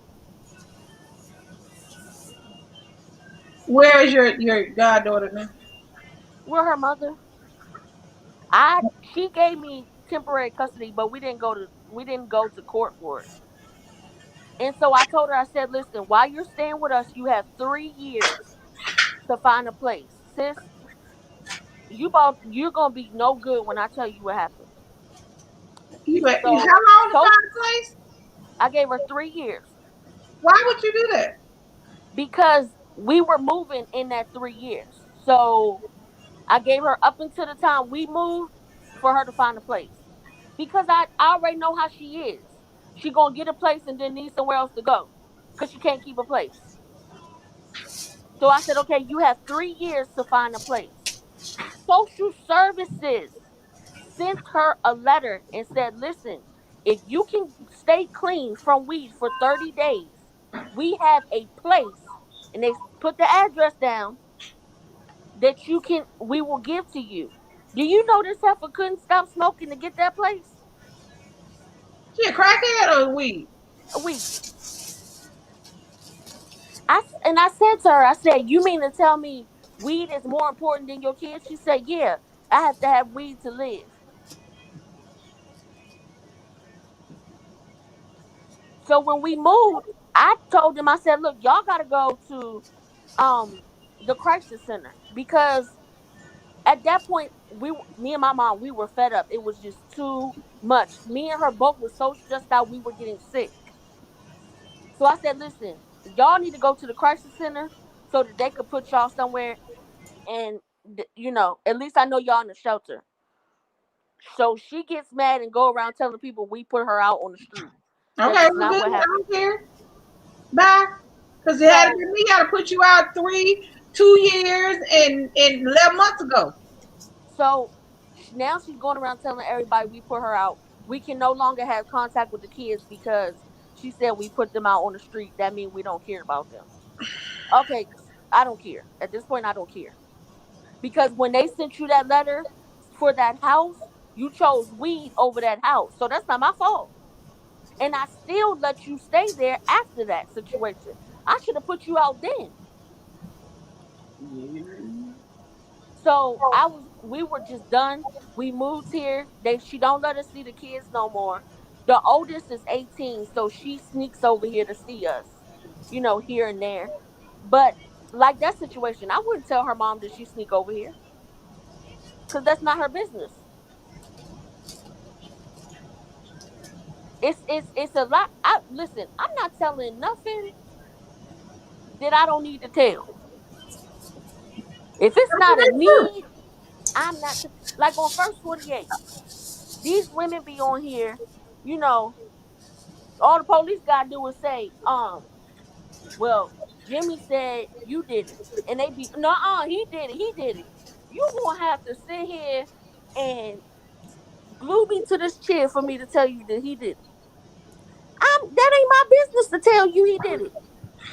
Where is your goddaughter now? We're her mother. She gave me temporary custody, but we didn't go to court for it. And so I told her, I said, listen, while you're staying with us, you have 3 years to find a place. Sis, you're gonna be no good when I tell you what happened. You So how long to so find a place? I gave her 3 years Why would you do that? because we were moving in that 3 years. So I gave her up until the time we moved for her to find a place. Because I already know how she is. She gonna get a place and then need somewhere else to go. Cause she can't keep a place. So I said, okay, you have 3 years to find a place. Social services sent her a letter and said, listen, if you can stay clean from weed for 30 days, we have a place, and they put the address down that we will give to you. Do you know this heifer couldn't stop smoking to get that place? She a crackhead or weed? A weed. I said to her, I said, you mean to tell me weed is more important than your kids? She said, yeah, I have to have weed to live. So when we moved, I told them, I said, look, y'all gotta go to the crisis center because at that point me and my mom, we were fed up. It was just too much. Me and her both were so stressed out we were getting sick. So I said, listen, y'all need to go to the crisis center so that they could put y'all somewhere and at least I know y'all in the shelter. So she gets mad and go around telling people we put her out on the street. That Okay, is well not then what I happened. don't care. Bye. Because it had to So be me. Got to put you out 2 years and 11 months ago. so now she's going around telling everybody we put her out. We can no longer have contact with the kids because she said we put them out on the street. That means we don't care about them. Okay, I don't care. At this point, I don't care. Because when they sent you that letter for that house, you chose weed over that house. So that's not my fault. And I still let you stay there after that situation. I should have put you out then. So we were just done. We moved here. She don't let us see the kids no more. The oldest is 18, so she sneaks over here to see us, here and there. But like that situation, I wouldn't tell her mom that she sneak over here because that's not her business. It's a lot. I listen. I'm not telling nothing that I don't need to tell. If it's That's what not a they do. need, I'm not like on First 48. These women be on here, you know. All the police gotta do is say, well, Jimmy said you did it, and they be no, he did it, he did it. You gonna have to sit here and glue me to this chair for me to tell you that he did it. That ain't my business to tell you he did it.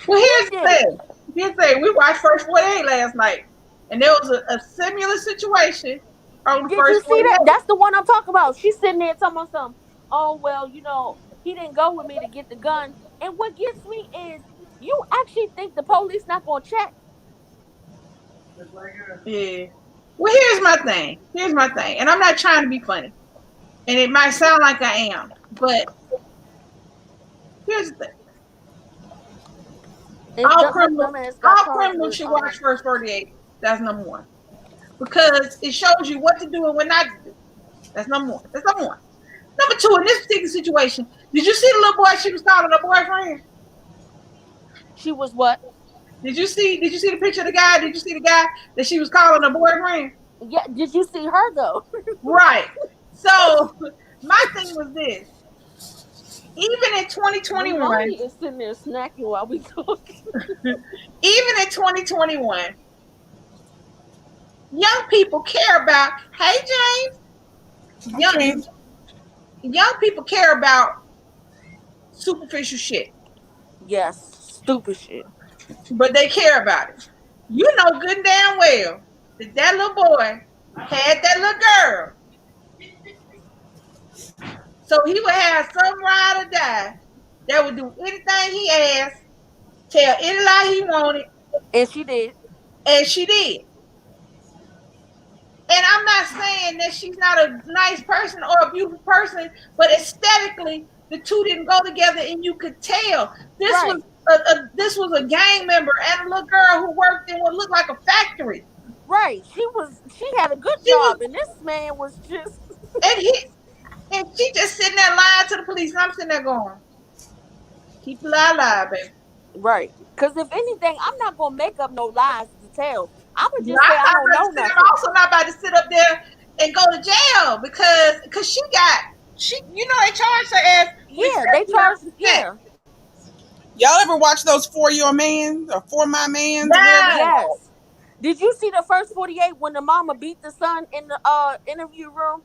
Well, He here's the did it. thing. Here's the thing. We watched First 48 last night, and there was a similar situation on the Did you First see that? 48. That's the one I'm talking about. She's sitting there talking about something. Oh well, he didn't go with me to get the gun. And what gets me is you actually think the police not gonna check? Yeah. Well, here's my thing. Here's my thing. And I'm not trying to be funny. And it might sound like I am. But here's the thing. And her dumbass got All charged criminals with should watch First 48. That's number one. Because it shows you what to do and what not to do. That's number one. That's number one. Number two, in this particular situation, did you see the little boy she was calling her boyfriend? She was what? Did you see the picture of the guy? Did you see the guy that she was calling her boyfriend? Yeah, did you see her though? Right. So my thing was this. Even in Imani 2021, is sitting there snacking while we talking. even in 2021, young people care about, hey James, young people care about superficial shit, Yes, stupid shit. but they care about it. You know good and damn well that little boy had that little girl. So he would have some ride or die that would do anything he asked, tell any lie he wanted, And she did. and she did. And I'm not saying that she's not a nice person or a beautiful person, but aesthetically, the two didn't go together, and you could tell this Right. was a gang member and a little girl who worked in what looked like a factory. Right. She had a good She was, job, and this man was just and she just sitting there lying to the police, and I'm sitting there going, keep the lie alive, baby. right. Because if anything, I'm not gonna make up no lies to tell. I'm gonna just say I don't know I'm nothing. also not about to sit up there and go to jail because she they charged her as Yeah, they charged. Yeah. Y'all ever watch those For Your Man or For My Mans? Yes. Did you see the first 48 when the mama beat the son in the interview room?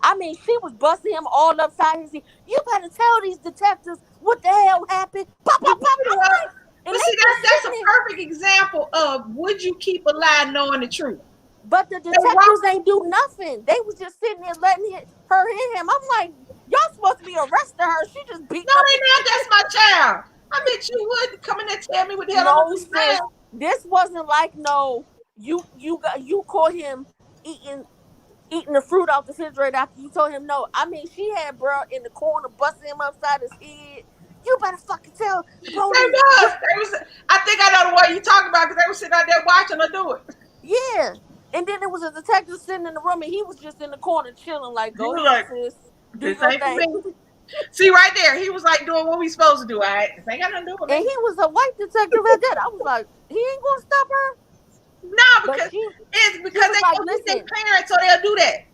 I mean, she was busting him all upside his head. You better tell these detectives what the hell happened. Pop, pop, pop. But see, that's a perfect example of would you keep a lie knowing the truth? But the detectives ain't do nothing. They was just sitting there letting her hit him. I'm like, y'all supposed to be arresting her. She just beat No, they not. That's my child. I bet you would come in there and tell me what the hell I'm sis, this wasn't like you caught him eating the fruit off the refrigerator after you told him no. I mean, she had bro in the corner busting him upside his head. You better fucking tell the police. They was. I think I know the one you talking about because they were sitting out there watching her do it. Yeah. And then there was a detective sitting in the room, and he was just in the corner chilling, like, go ahead, sis. Do your thing. See, right there, he was like doing what we supposed to do. All right, this ain't got nothing to do with me. And he was a white detective at that. I was like, he ain't gonna stop her. No, because they like, listen, their parents, so they'll do that.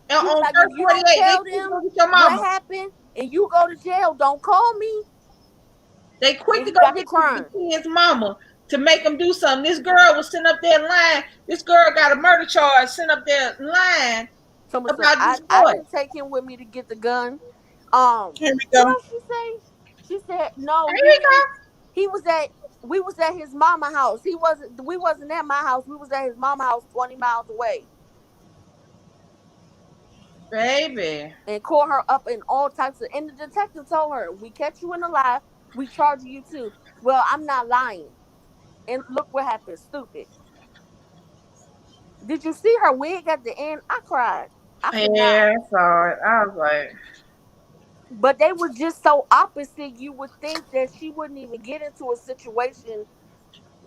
And on like, if you don't tell them what happened and you go to jail, don't call me. They quick to go get the kid's mama to make them do something. This girl was sitting up there lying. This girl got a murder charge sitting up there lying about this boy. I didn't take him with me to get the gun. Here we go. What did she say? She said no. We was at his mama house. We wasn't at my house. We was at his mama house 20 miles away. Baby. And caught her up in all types of, and the detective told her, we catch you in a lie, we charge you too. Well, I'm not lying. And look what happened, stupid. Did you see her wig at the end? I cried. I saw it. I was like, but they were just so opposite. You would think that she wouldn't even get into a situation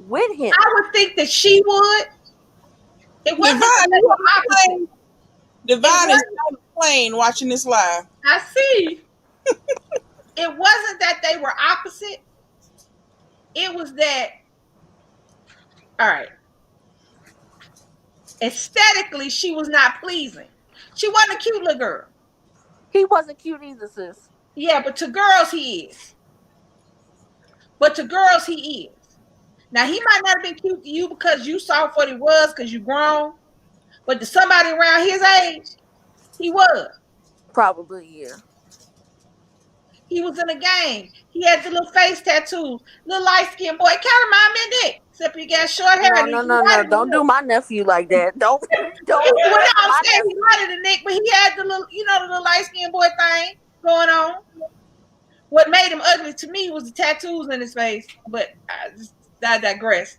with him. I would think that she would. It wasn't Divine is on the plane watching this live. I see. It wasn't that they were opposite. It was that, all right, aesthetically, she was not pleasing. She wasn't a cute little girl. He wasn't cute either, sis. Yeah, but to girls, he is. Now, he might not have been cute to you because you saw what he was because you grown. But to somebody around his age, he was. Probably, yeah. He was in a gang. He had the little face tattoos. Little light-skinned boy. Kind of remind me of Nick. Except he got short hair. No. Don't do my nephew like that. Don't. Well, I'm saying he lighter than Nick, but he had the little, the little light-skinned boy thing going on. What made him ugly to me was the tattoos in his face. But I digress.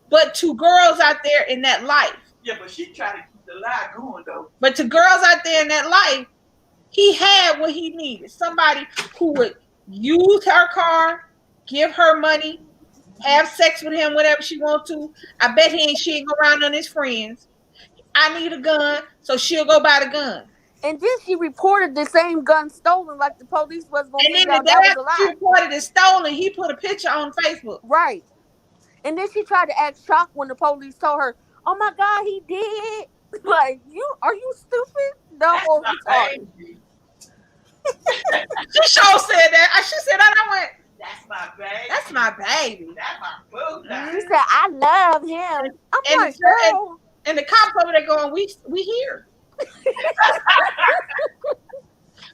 But to girls out there in that life. Yeah, but she tried to keep the lie going, though. But to girls out there in that life, he had what he needed. Somebody who would use her car, give her money, have sex with him whenever she wants to. I bet she ain't go around on his friends. I need a gun, so she'll go buy the gun. And then she reported the same gun stolen, like the police was going to figure out that was a lie. She reported it stolen. He put a picture on Facebook. Right. And then she tried to act shocked when the police told her, "Oh my God, he did." Like, are you stupid? No, or retarded. She sure said that. She said that. I went, that's my baby. That's my baby. That's my boo. She said, I love him. I'm like, girl. And the cops over there going, we here.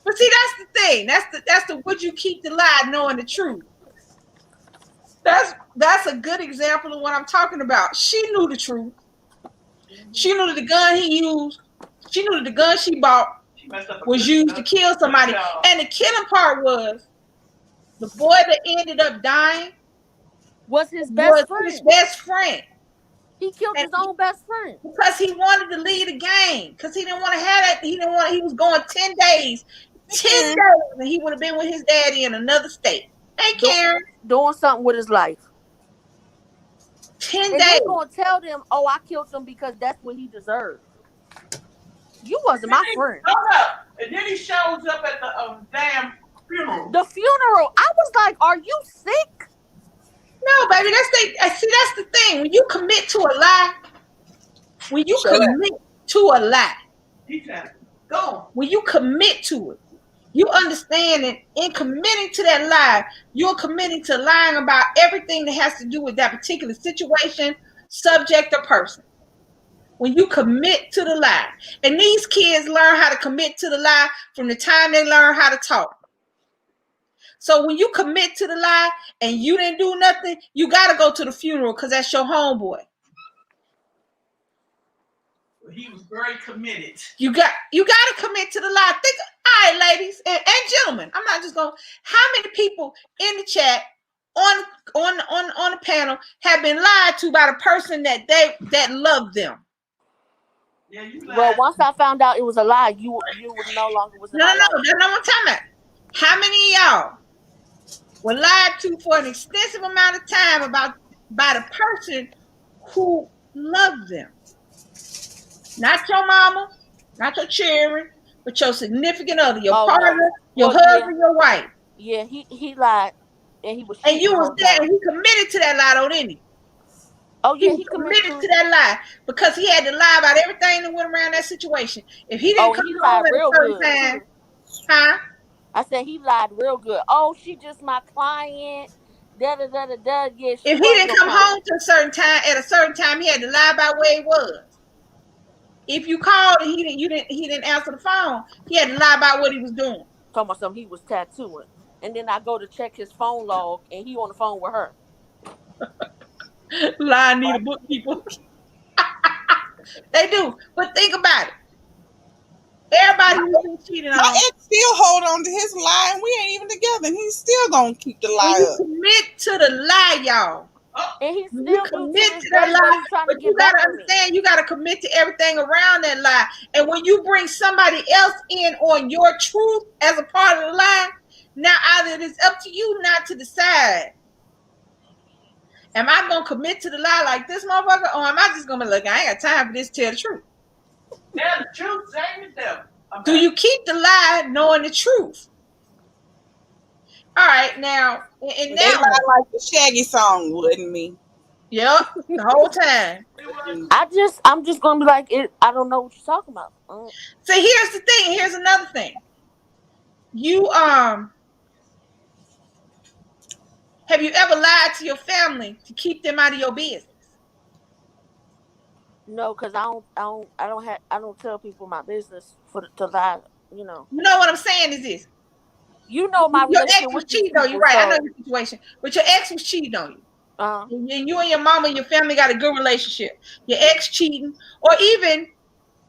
But see, that's the thing. That's the would you keep the lie knowing the truth? That's a good example of what I'm talking about. She knew the truth. She knew that the gun he used, she knew that the gun she bought was used to kill somebody. And the killing part was the boy that ended up dying was his best friend. His best friend. He killed his own best friend because he wanted to lead a game. Because he didn't want to have that. He didn't want. He was going 10 days. 10 days, and he would have been with his daddy in another state. Ain't caring. Doing something with his life. 10 and days. They gonna tell them, "Oh, I killed him because that's what he deserved." You wasn't my friend. Hold up. And then he shows up at the damn funeral. The funeral. I was like, "Are you sick?" No, baby. That's the thing. When you commit to a lie, when you commit to it, you understand that in committing to that lie, you're committing to lying about everything that has to do with that particular situation, subject, or person. When you commit to the lie, and these kids learn how to commit to the lie from the time they learn how to talk. So when you commit to the lie and you didn't do nothing, you got to go to the funeral because that's your homeboy. He was very committed. You got to commit to the lie. Think, all right, ladies and gentlemen. I'm not just going. How many people in the chat on the panel have been lied to by the person that loved them? Yeah, you lied. Well, once I found out it was a lie, you would no longer was. No. That's not what I'm talking about. How many of y'all were lied to for an extensive amount of time by the person who loved them? Not your mama, not your children, but your significant other, your partner, your husband, your wife. Yeah, he lied, and he was. And you was there, and he committed to that lie, though, didn't he? Oh yeah, he committed to that lie because he had to lie about everything that went around that situation. If he didn't come home at a certain time, huh? I said he lied real good. Oh, she just my client. Da. Yeah. If he didn't come home to a certain time, at a certain time, he had to lie about where he was. If you called and he didn't answer the phone, he had to lie about what he was doing. Talking about something he was tattooing, and then I go to check his phone log, and he on the phone with her. Lie need a bookkeeper. They do, but think about it. Everybody who's been cheating on. My ex still hold on to his lie, and we ain't even together, and he's still gonna keep the lie up. Commit to the lie, y'all. And he still commit to that lie, but you gotta understand, you gotta commit to everything around that lie. And when you bring somebody else in on your truth as a part of the lie, now either it's up to you not to decide. Am I gonna commit to the lie like this motherfucker, or am I just gonna be like, I ain't got time for this to tell the truth? Tell the truth, say the devil. Do you keep the lie knowing the truth? All right, now and they lie like the Shaggy song, wouldn't me? Yep, the whole time. I'm just gonna be like it. I don't know what you're talking about. So here's the thing. Here's another thing. You have you ever lied to your family to keep them out of your business? No, because I don't tell people my business to lie. You know. You know what I'm saying is this. You know my your ex was cheating on you, right? I know your situation, but your ex was cheating on you. And you and your mama and your family got a good relationship. Your ex cheating, or even,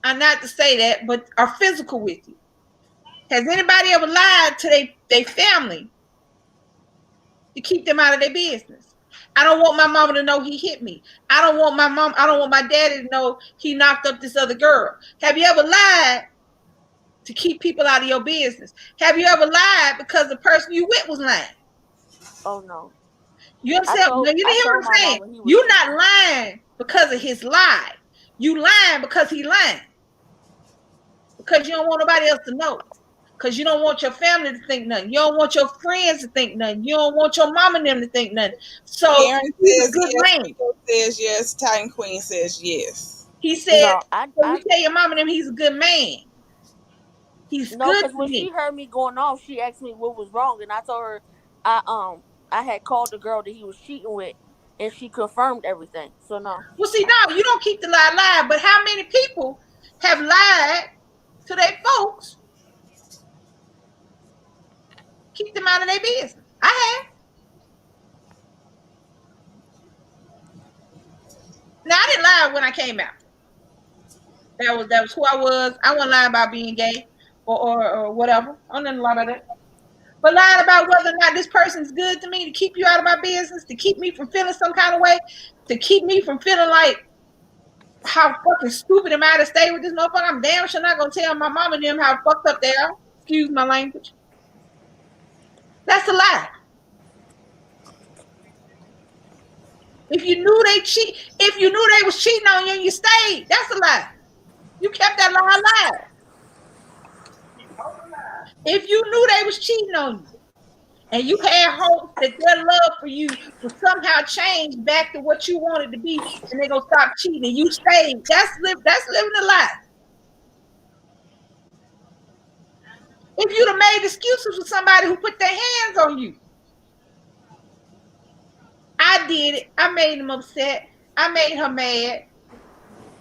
not to say that, but are physical with you. Has anybody ever lied to their family to keep them out of their business? I don't want my mama to know he hit me. I don't want my daddy to know he knocked up this other girl. Have you ever lied to keep people out of your business? Have you ever lied because the person you with was lying? Oh no. You understand? No, you didn't hear what I'm saying. You're not lying because of his lie. You lying because he lying. Because you don't want nobody else to know. Because you don't want your family to think nothing. You don't want your friends to think nothing. You don't want your mom and them to think nothing. So Aaron says yes. People says yes. Titan Queen says yes. He said, you tell your mom and them he's a good man. He's good. No, because when she heard me going off, she asked me what was wrong, and I told her I had called the girl that he was cheating with, and she confirmed everything. So no. Well, see, no, you don't keep the lie alive. But how many people have lied to their folks? Keep them out of their business. I have. Now, I didn't lie when I came out. That was who I was. I wasn't lying about being gay or whatever. I didn't lie about that. But lying about whether or not this person's good to me, to keep you out of my business, to keep me from feeling some kind of way, to keep me from feeling like how fucking stupid am I to stay with this motherfucker? I'm damn sure not gonna tell my mom and them how fucked up they are. Excuse my language. That's a lie. If you knew they was cheating on you and you stayed, that's a lie. You kept that lie alive. If you knew they was cheating on you and you had hopes that their love for you would somehow change back to what you wanted to be and they're gonna stop cheating and you stayed, that's living a lie. If you'd have made excuses for somebody who put their hands on you, I did it. I made them upset. I made her mad.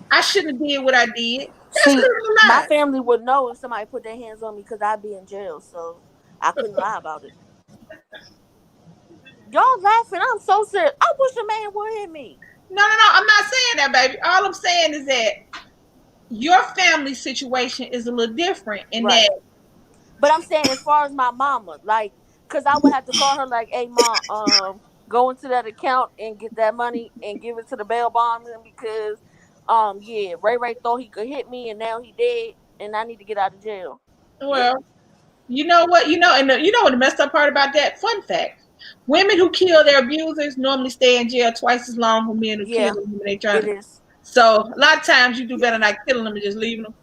I shouldn't have did what I did. That's See, living a lie. my family would know if somebody put their hands on me because I'd be in jail, so I couldn't lie about it. Y'all laughing? I'm so serious. I wish a man would hit me. No. I'm not saying that, baby. All I'm saying is that your family situation is a little different in Right. that. But I'm saying as far as my mama, like, because I would have to call her like, hey, mom, go into that account and get that money and give it to the bail bondsman because, yeah, Ray thought he could hit me and now he dead and I need to get out of jail. Well, you know what? You know what the messed up part about that? Fun fact. Women who kill their abusers normally stay in jail twice as long as men who kill them when they try it to. is. So a lot of times you do better not killing them and just leaving them.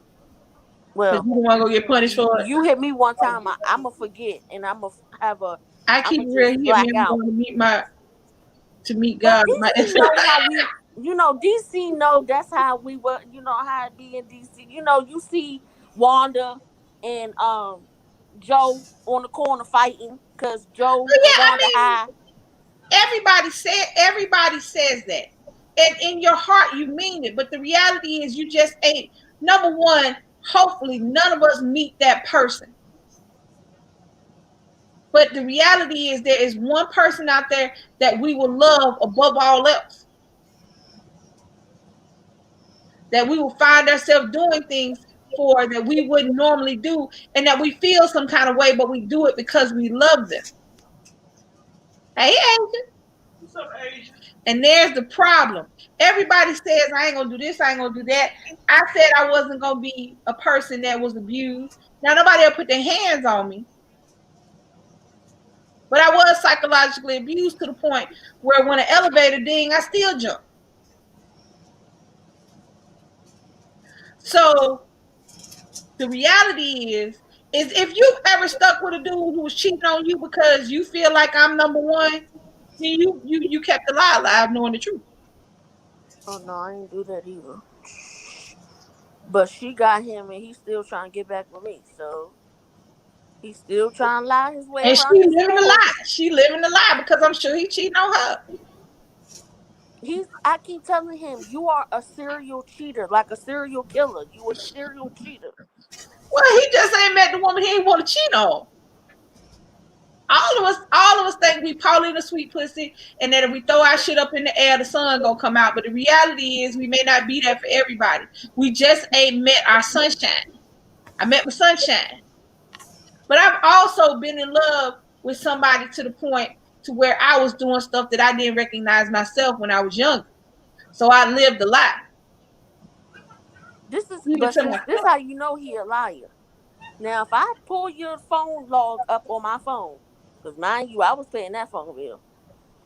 Well, Because you don't want to go get punished for it. you hit me one time, I'm going to forget and I'm going to have a, I I'm keep going it to real. just He hit me. black I'm out. going to meet But God. DC know how we, DC know that's how we were, how it be in DC. You see Wanda and Joe on the corner fighting because Joe and Yeah, Wanda high. everybody says that. And in your heart you mean it. But the reality is you just ain't. Number one, hopefully none of us meet that person. But the reality is there is one person out there that we will love above all else. That we will find ourselves doing things for that we wouldn't normally do, and that we feel some kind of way, but we do it because we love them. Hey, Asian. What's up, Asian? And there's the problem. Everybody says, I ain't gonna do this, I ain't gonna do that. I said I wasn't gonna be a person that was abused. Now, nobody ever put their hands on me. But I was psychologically abused to the point where when an elevator ding, I still jump. So the reality is if you've ever stuck with a dude who was cheating on you because you feel like I'm number one, then you kept the lie alive knowing the truth. Oh no, I didn't do that either. But she got him and he's still trying to get back with me. So he's still trying to lie his way And she around this living the board. lie. She living the lie because I'm sure he cheating on her. I keep telling him, you are a serial cheater, like a serial killer. You a serial cheater. Well, he just ain't met the woman he ain't want to cheat on. All of us think we Paulina sweet pussy, and that if we throw our shit up in the air, the sun gonna come out. But the reality is, we may not be that for everybody. We just ain't met our sunshine. I met my sunshine, but I've also been in love with somebody to the point to where I was doing stuff that I didn't recognize myself when I was younger. So I lived a lie. This how you know he a liar. Now, if I pull your phone log up on my phone, because mind you, I was paying that phone bill,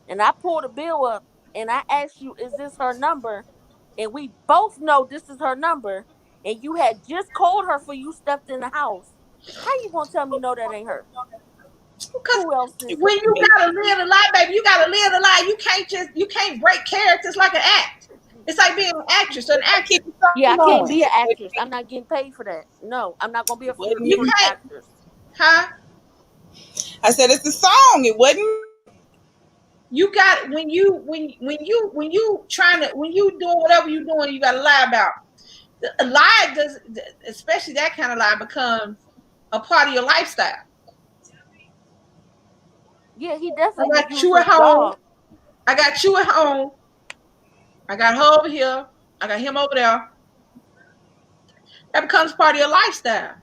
and I pull the bill up and I ask you, is this her number? And we both know this is her number, and you had just called her for you stepped in the house. How you gonna tell me no, that ain't her? Because Who else is when it? you gotta live a lie, baby, you gotta live a lie. You can't break characters like an act. It's like being an actress. An actress. Yeah, I can't be an actress. I'm not getting paid for that. No, I'm not gonna be a free actress. Huh? I said it's a song. It wasn't. You got when you doing whatever you're doing, you gotta lie about. A lie does, especially that kind of lie, becomes a part of your lifestyle. Yeah, he definitely I got you at home. I got you at home. I got her over here. I got him over there. That becomes part of your lifestyle.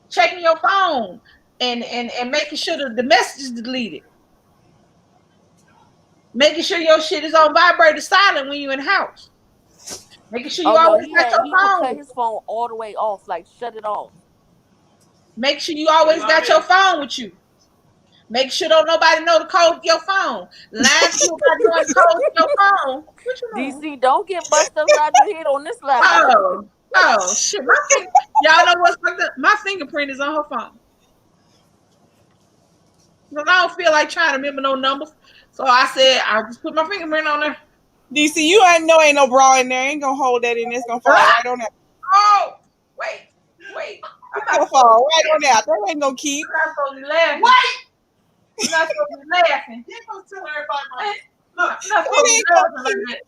Checking your phone and making sure the message is deleted. Making sure your shit is on vibrate or silent when you're in the house. Making sure you Oh no, always got your he would cut phone. his phone all the way off, like shut it off. Make sure you always got your phone with you. Make sure don't nobody know the code to your phone. Lying to you about knowing the code to your phone. What you know? DC, don't get busted upside your head on this live. Oh shit! Y'all know what's fucked up? My fingerprint is on her phone. Cause I don't feel like trying to remember no numbers, so I said I just put my fingerprint on there. DC, you ain't no bra in there. Ain't gonna hold that in there. It's gonna fall right on that. Oh, wait. It's gonna fall right on that. That ain't gonna keep. I'm not supposed to be laughing. I'm not supposed to be laughing. You gonna tell everybody, Look, I'm not supposed to be laughing like that.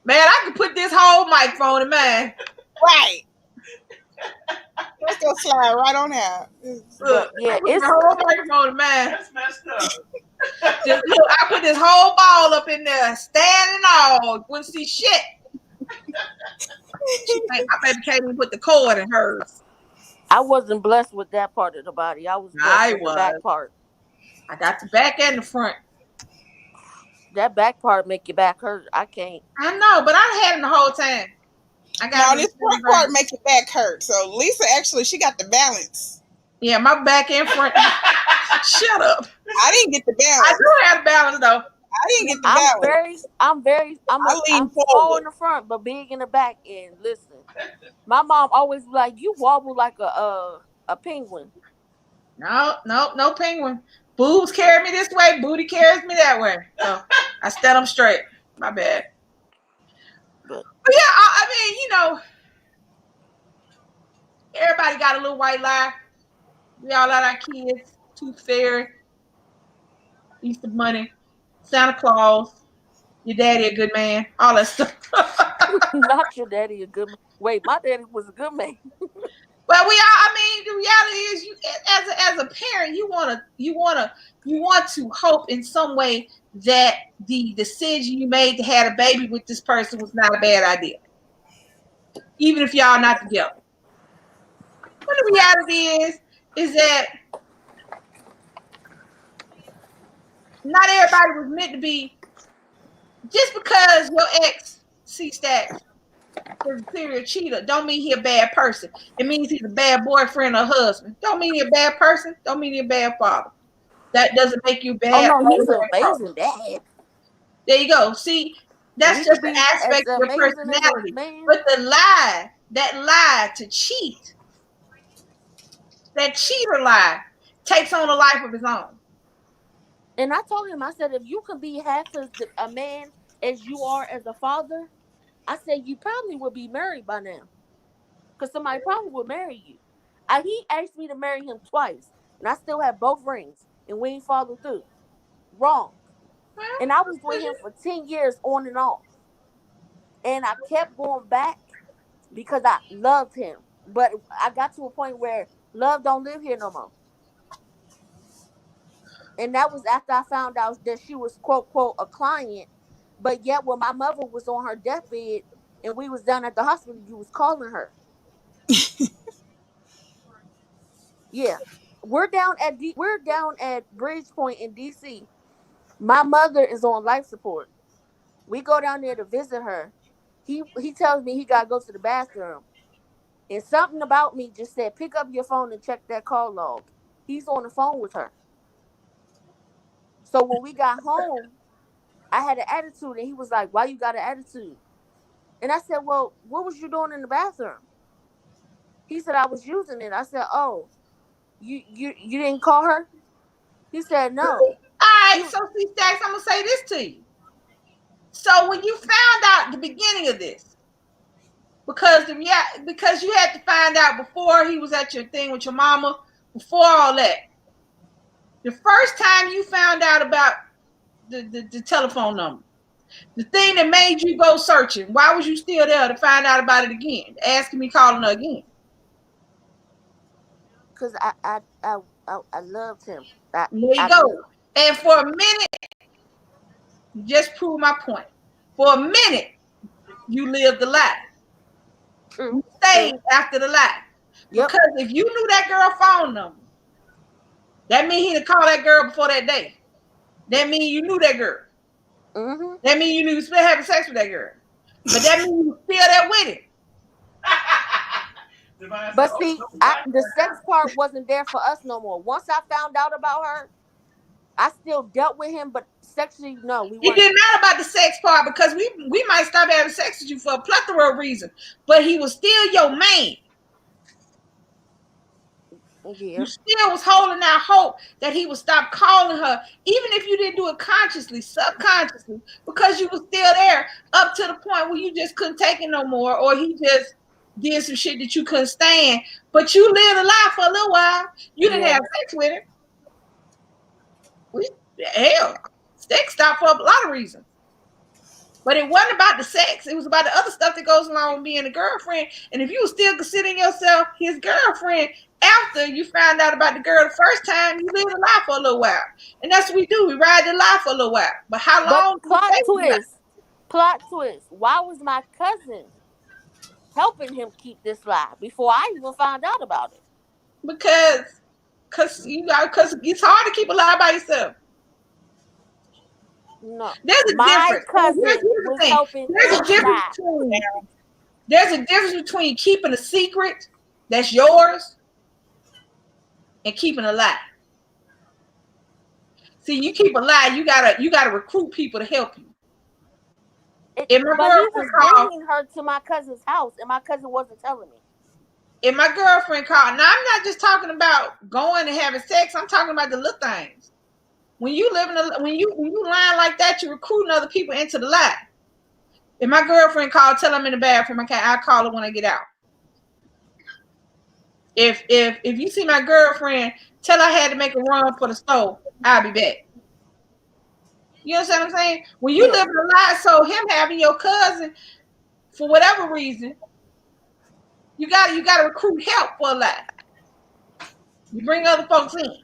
Man, I can put this whole microphone in mine. Right. Let's go slide right on out. Look, yeah, I put the whole microphone in mine. that's messed up. Just look, I put this whole ball up in there, standing all. Wouldn't see shit. She think my baby can't even put the cord in hers. I wasn't blessed with that part of the body. I was blessed with the back part. I got the back and the front. That back part make your back hurt. I can't. I know, but I had it the whole time. I got this front part make your back hurt. So Lisa actually, she got the balance. Yeah, my back and front. Shut up. I didn't get the balance. I do have balance though. I didn't get the balance. I'm small in the front, but big in the back. And listen, my mom always be like, you wobble like a penguin. No penguin. Boobs carry me this way, booty carries me that way. So I stand them straight. My bad. But yeah, I mean, you know, everybody got a little white lie. We all got our kids, Tooth Fairy, Easter Bunny, Santa Claus, your daddy a good man, all that stuff. Not your daddy a good man. Wait, my daddy was a good man. But I mean, the reality is, you as a parent, you want to hope in some way that the decision you made to have a baby with this person was not a bad idea, even if y'all not together. But the reality is that not everybody was meant to be. Just because your ex C-Stack is a serial cheater, don't mean he's a bad person. It means he's a bad boyfriend or husband. Don't mean he's a bad person. Don't mean he's a bad father. That doesn't make you bad. Oh no, he's an amazing dad. There you go. See, that's just an aspect of your personality. But that lie to cheat, that cheater lie, takes on a life of his own. And I told him, I said, if you could be half as a man as you are as a father, I said, you probably would be married by now. Because somebody probably would marry you. He asked me to marry him twice. And I still have both rings. And we ain't followed through. Wrong. And I was with him for 10 years on and off. And I kept going back because I loved him. But I got to a point where love don't live here no more. And that was after I found out that she was, quote, quote, a client. But yet when my mother was on her deathbed and we was down at the hospital, you was calling her. Yeah. We're down at Bridgepoint in DC. My mother is on life support. We go down there to visit her. He tells me he got to go to the bathroom. And something about me just said, pick up your phone and check that call log. He's on the phone with her. So when we got home, I had an attitude, and he was like, why you got an attitude? And I said, well, what was you doing in the bathroom? He said, I was using it. I said, oh, you didn't call her? He said, no. All right, so see, Stacks, I'm going to say this to you. So when you found out the beginning of this, because you had to find out before he was at your thing with your mama, before all that, the first time you found out about the telephone number, the thing that made you go searching, why was you still there to find out about it again? Asking me, calling her again? Because I loved him. There you go. And for a minute, you just proved my point. For a minute, you lived the lie. True. Stayed after the lie. Yep. Because if you knew that girl phone number, that means he'd have called that girl before that day. That means you knew that girl. Mm-hmm. That means you knew you were still having sex with that girl. But that means you were still there with it. But see, the sex part wasn't there for us no more. Once I found out about her, I still dealt with him, but sexually, no, we It weren't. didn't matter about the sex part because we might stop having sex with you for a plethora of reasons. But he was still your man. Yeah. You still was holding out hope that he would stop calling her, even if you didn't do it consciously, subconsciously, because you was still there up to the point where you just couldn't take it no more, or he just did some shit that you couldn't stand. But you lived a life for a little while. You didn't have sex with him. Hell, sex stopped for a lot of reasons. But it wasn't about the sex. It was about the other stuff that goes along with being a girlfriend. And if you were still considering yourself his girlfriend after you found out about the girl the first time, you lived a life for a little while. And that's what we do. We ride the life for a little while. But how long? But plot twist. Why was my cousin helping him keep this lie before I even found out about it? Because it's hard to keep a lie by yourself. No, there's a difference. Cousin was helping There's a difference between keeping a secret that's yours and keeping a lie. See, you keep a lie, you gotta recruit people to help you. But he was bringing her to my cousin's house, and my cousin wasn't telling me. If my girlfriend called, now I'm not just talking about going and having sex. I'm talking about the little things. When you when you lying like that, you're recruiting other people into the lie. If my girlfriend called, tell I'm in the bathroom, I'll call her when I get out. If you see my girlfriend, tell her I had to make a run for the stove, I'll be back. You understand what I'm saying? When you live in a lie, so him having your cousin, for whatever reason, you gotta recruit help for a lie. You bring other folks in.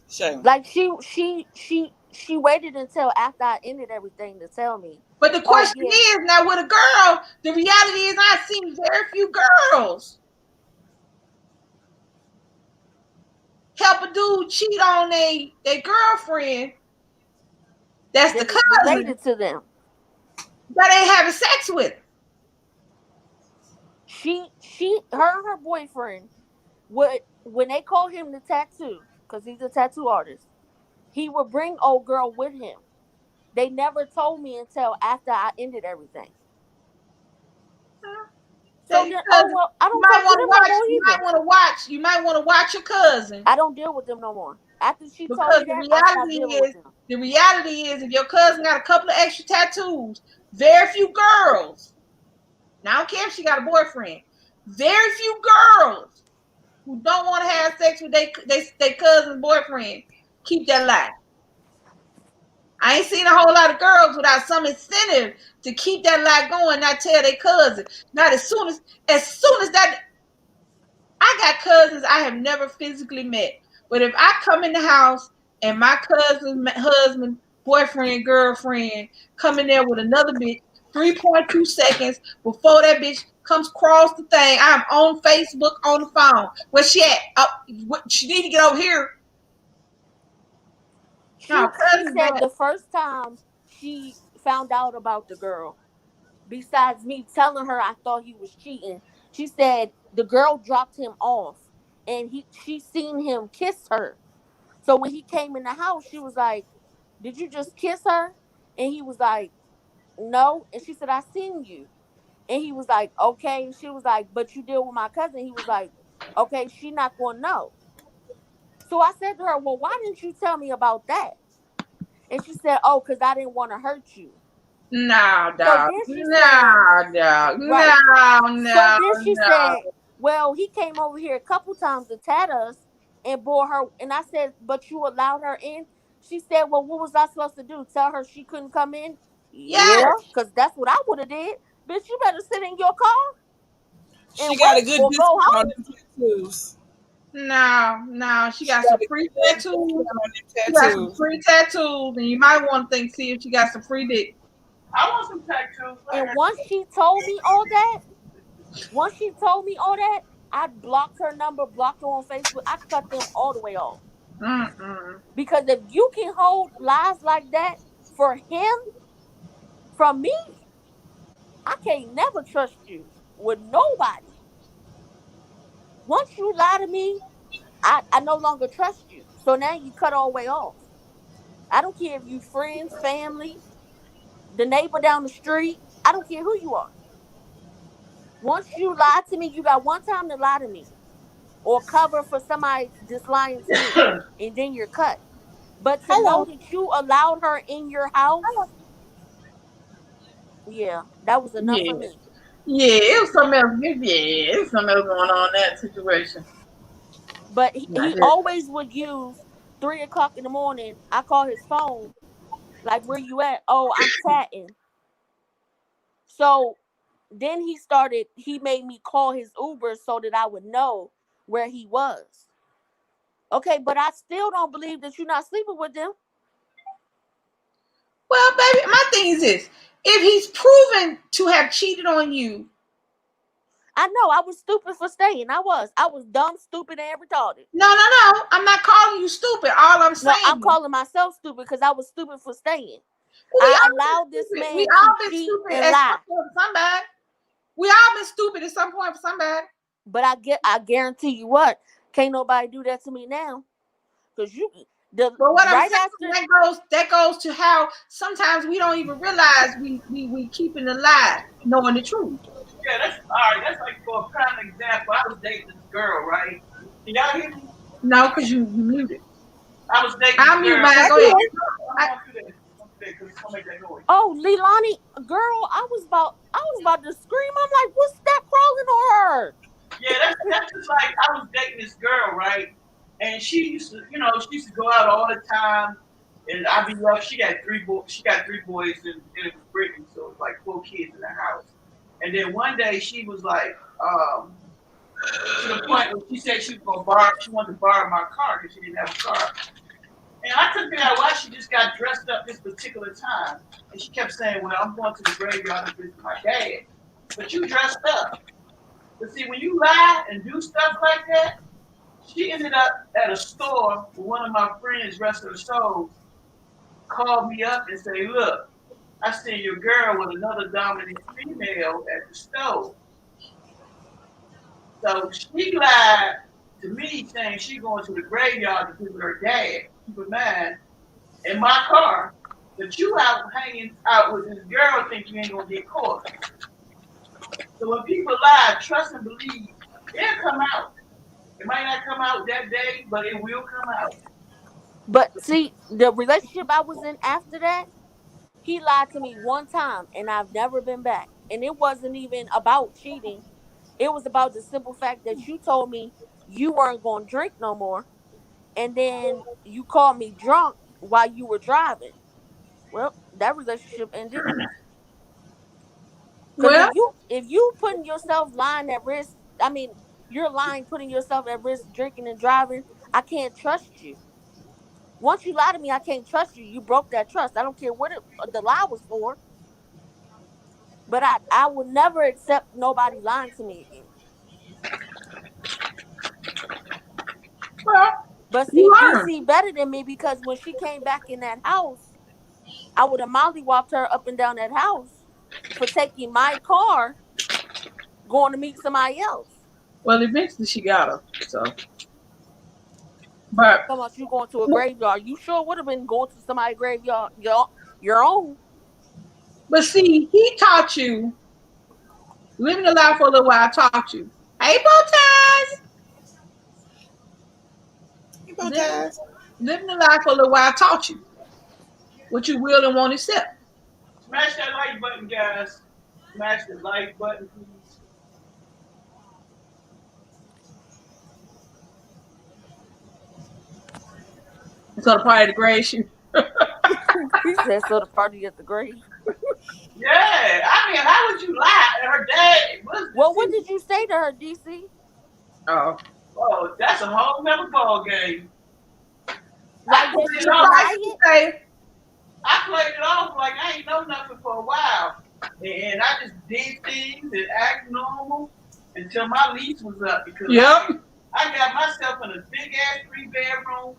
Shame. Like she waited until after I ended everything to tell me. But the question is, now with a girl, the reality is I've seen very few girls help a dude cheat on their girlfriend. That's the cousin related to them. That ain't having sex with. Her boyfriend would, when they call him the tattoo, because he's a tattoo artist, he would bring old girl with him. They never told me until after I ended everything. So then, I don't talk to them no more either. You might want to watch your cousin. I don't deal with them no more. After she told me that, the reality is, if your cousin got a couple of extra tattoos, very few girls. Now I don't care if she got a boyfriend. Very few girls who don't want to have sex with their cousin's boyfriend keep that lie. I ain't seen a whole lot of girls without some incentive to keep that lie going, not tell their cousin. Not as soon as that. I got cousins I have never physically met, but if I come in the house and my cousin's husband, boyfriend, girlfriend come in there with another bitch, 3.2 seconds before that bitch comes across the thing, I'm on Facebook on the phone. Where's she at? She need to get over here. She said the first time she found out about the girl, besides me telling her I thought he was cheating, she said the girl dropped him off and she seen him kiss her. So when he came in the house, she was like, "Did you just kiss her?" And he was like, "No." And she said, "I seen you." And he was like, "Okay." And she was like, "But you deal with my cousin." He was like, "Okay, she not gonna know." So I said to her, "Well, why didn't you tell me about that?" And she said, "Oh, because I didn't want to hurt you." No, dog. So then she said, "Well, he came over here a couple times to tat us and bore her." And I said, "But you allowed her in?" She said, "Well, what was I supposed to do? Tell her she couldn't come in?" Yeah, because that's what I would have did. Bitch, you better sit in your car. She got a good discount on them tattoos. No, she got some free tattoos. She got some free tattoos, and you might want to see if she got some free dick. I want some tattoos. And once she told me all that, Once she told me all that, I blocked her number, blocked her on Facebook. I cut them all the way off. Because if you can hold lies like that for him from me, I can't never trust you with nobody. Once you lie to me, I no longer trust you. So now you cut all the way off. I don't care if you friends, family, the neighbor down the street. I don't care who you are. Once you lie to me, you got one time to lie to me or cover for somebody just lying to me, and then you're cut. But to know Hello. that you allowed her in your house, yeah, that was enough for Yeah. me. Yeah, it was something else. Yeah, it was something else going on in that situation. But I he just, always would use 3 o'clock in the morning. I call his phone, like, where you at? Oh, I'm chatting. So then he made me call his Uber so that I would know where he was. Okay, but I still don't believe that you're not sleeping with them. well, baby, my thing is this: if he's proven to have cheated on you, I know I was stupid for staying. I was dumb, stupid, and retarded. no, I'm not calling you stupid. All I'm No, I'm saying, calling myself stupid because I was stupid for staying. we I all been allowed this stupid. We man to all been cheat stupid and at some lie. point for somebody. We all been stupid at some point for somebody. But I guarantee you what, can't nobody do that to me now. Cause the But what I'm right saying, after, that goes to how sometimes we don't even realize we keeping a lie, knowing the truth. Yeah, that's all right. That's like for a prime example. I was dating this girl, right? Can y'all hear me? No, because you muted. I was dating this I'll mute girl. mine. I Go ahead. can. I, Don't do that. Don't do that because it's gonna make that noise. oh, Leilani, girl, I was about to scream. I'm like, what's that crawling on her? Yeah, that's just like I was dating this girl, right? And she used to, she used to go out all the time, and I'd be up. She got three boys. She got three boys, and it was Brittany, so it was like four kids in the house. And then one day she was like, to the point where she said she was gonna borrow. She wanted to borrow my car because she didn't have a car. And I couldn't figure out why she just got dressed up this particular time. And she kept saying, "Well, I'm going to the graveyard to visit my dad." But you dressed up. But see, when you lie and do stuff like that, she ended up at a store with one of my friends, rest of the shows, called me up and say, "Look, I seen your girl with another dominant female at the store." So she lied to me saying she going to the graveyard to visit her dad. Keep in mind, in my car, but you out hanging out with this girl think you ain't gonna get caught. So when people lie, trust and believe, it'll come out. It might not come out that day, but it will come out. But see, the relationship I was in after that, he lied to me one time, and I've never been back. And it wasn't even about cheating. It was about the simple fact that you told me you weren't going to drink no more, and then you called me drunk while you were driving. Well, that relationship ended. Because well, if you putting yourself lying at risk, I mean, you're lying, putting yourself at risk, drinking and driving. I can't trust you. Once you lie to me, I can't trust you. You broke that trust. I don't care what the lie was for, but I will never accept nobody lying to me again. well, But see, you learn. DC better than me because when she came back in that house, I would have mollywopped her up and down that house for taking my car, going to meet somebody else. Well, eventually she got her. So, but Talking about you going to a graveyard. You sure would have been going to somebody's graveyard your own. but see, he taught you living a life for a little while. Taught you. Hey, Botas. You both Living ties. living a life for a little while taught you what you will and won't accept. Smash that like button, guys. Smash the like button, please. So the part of the grade shoot. He said so the party at the grave. Yeah, I mean, how would you lie? Her dad was Well, what deceased. did you say to her, DC? Oh, Oh, that's a whole nother ball game. I Like, did played she it off. deny it? say, I played it off like I ain't know nothing for a while, and I just did things and act normal. until my lease was up because I got myself in a big ass 3-bedroom,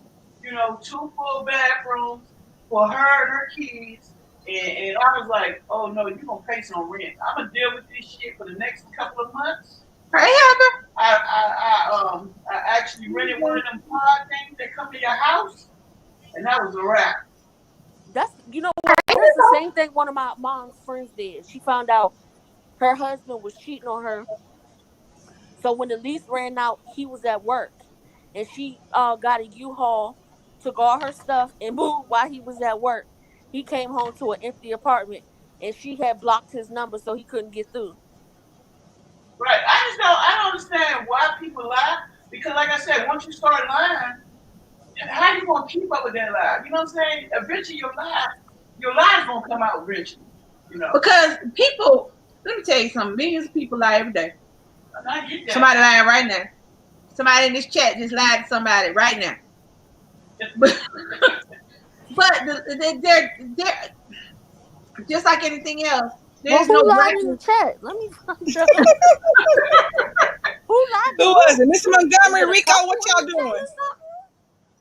2 full bathrooms for her and her kids. And I was like, oh no, you're gonna pay some rent. I'm gonna deal with this shit for the next couple of months. Hey, Heather. I actually rented one of them pod things that come to your house, and that was a wrap. That's what? That's the same thing one of my mom's friends did. She found out her husband was cheating on her. So when the lease ran out, he was at work, and she got a U-Haul, took all her stuff, and moved while he was at work. He came home to an empty apartment, and she had blocked his number so he couldn't get through. Right. I don't understand why people lie. Because like I said, once you start lying, how you gonna keep up with that lie? You know what I'm saying? Eventually your lie's gonna come out eventually. Because people, let me tell you something, millions of people lie every day. Somebody lying right now. Somebody in this chat just lied to somebody right now. But they're just like anything else. There's who no lied in the chat? Let me find out. Who lied? Who was it? Mr. Montgomery, Rico, what y'all doing?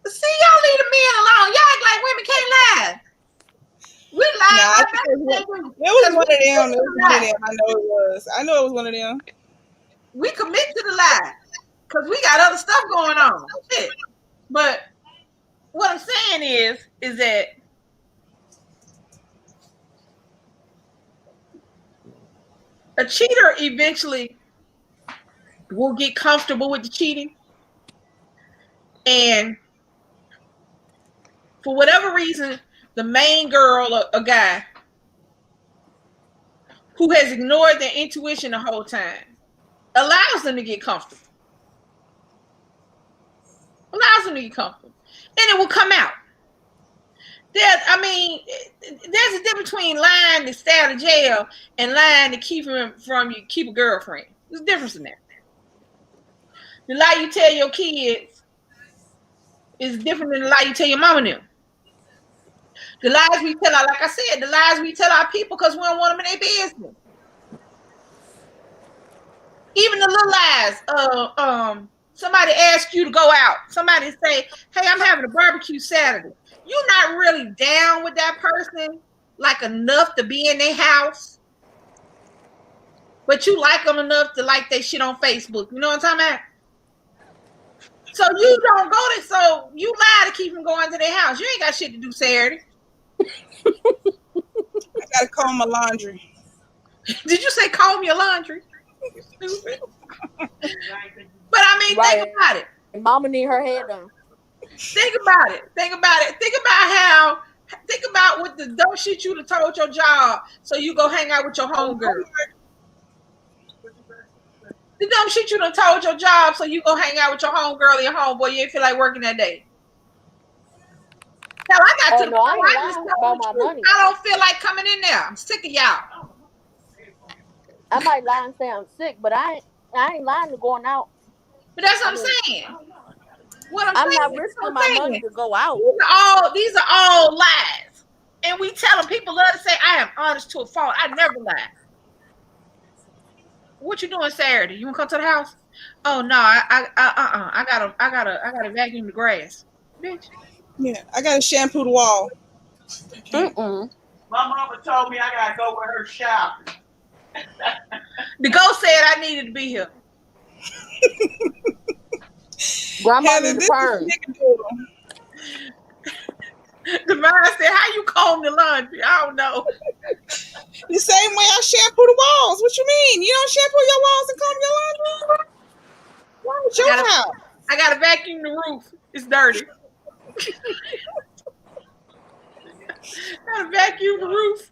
See, y'all leave the men alone. Y'all act like women can't lie. We lie. Nah, it was one of them. It was one of them. I know it was. I know it was one of them. We commit to the lie because we got other stuff going on. Shit. But what I'm saying is that a cheater eventually will get comfortable with the cheating, and for whatever reason, the main girl or a guy who has ignored their intuition the whole time allows them to get comfortable. Allows them to get comfortable. And it will come out. There's a difference between lying to stay out of jail and lying to keep a girlfriend. There's a difference in that. The lie you tell your kids is different than the lie you tell your mama and them. The lies we tell, like I said, the lies we tell our people because we don't want them in their business. Even the little lies. Somebody asks you to go out. Somebody say, hey, I'm having a barbecue Saturday. You're not really down with that person like enough to be in their house, but you like them enough to like their shit on Facebook. You know what I'm talking about? So you don't go there, so you lie to keep them going to their house. You ain't got shit to do Saturday. I gotta comb my laundry. Did you say comb your laundry? You stupid. But I mean, right. Think about it. Mama need her head done. Think about it. Think about what the dumb shit you told your job so you go hang out with your homegirl. The dumb shit you done told your job so you go hang out with your homegirl and your homeboy. You ain't feel like working that day. Hell, I got to the point where I just told the truth. I don't feel like coming in there. I'm sick of y'all. I might lie and say I'm sick, but I ain't lying to going out. But that's what I'm saying. I'm not risking my money to go out. These are all lies. And we tell them, people love to say, I am honest to a fault. I never lie. What you doing Saturday? You want to come to the house? Oh no, I gotta vacuum the grass. Bitch. Yeah, I gotta shampoo the wall. Mm-mm. My mama told me I gotta go with her shopping. The ghost said I needed to be here. Grandma needs to burn. The mind said, how you comb the laundry? I don't know. The same way I shampoo the walls. What you mean? You don't shampoo your walls and comb your laundry? Why would your house? I gotta vacuum the roof. It's dirty. Gotta vacuum the roof.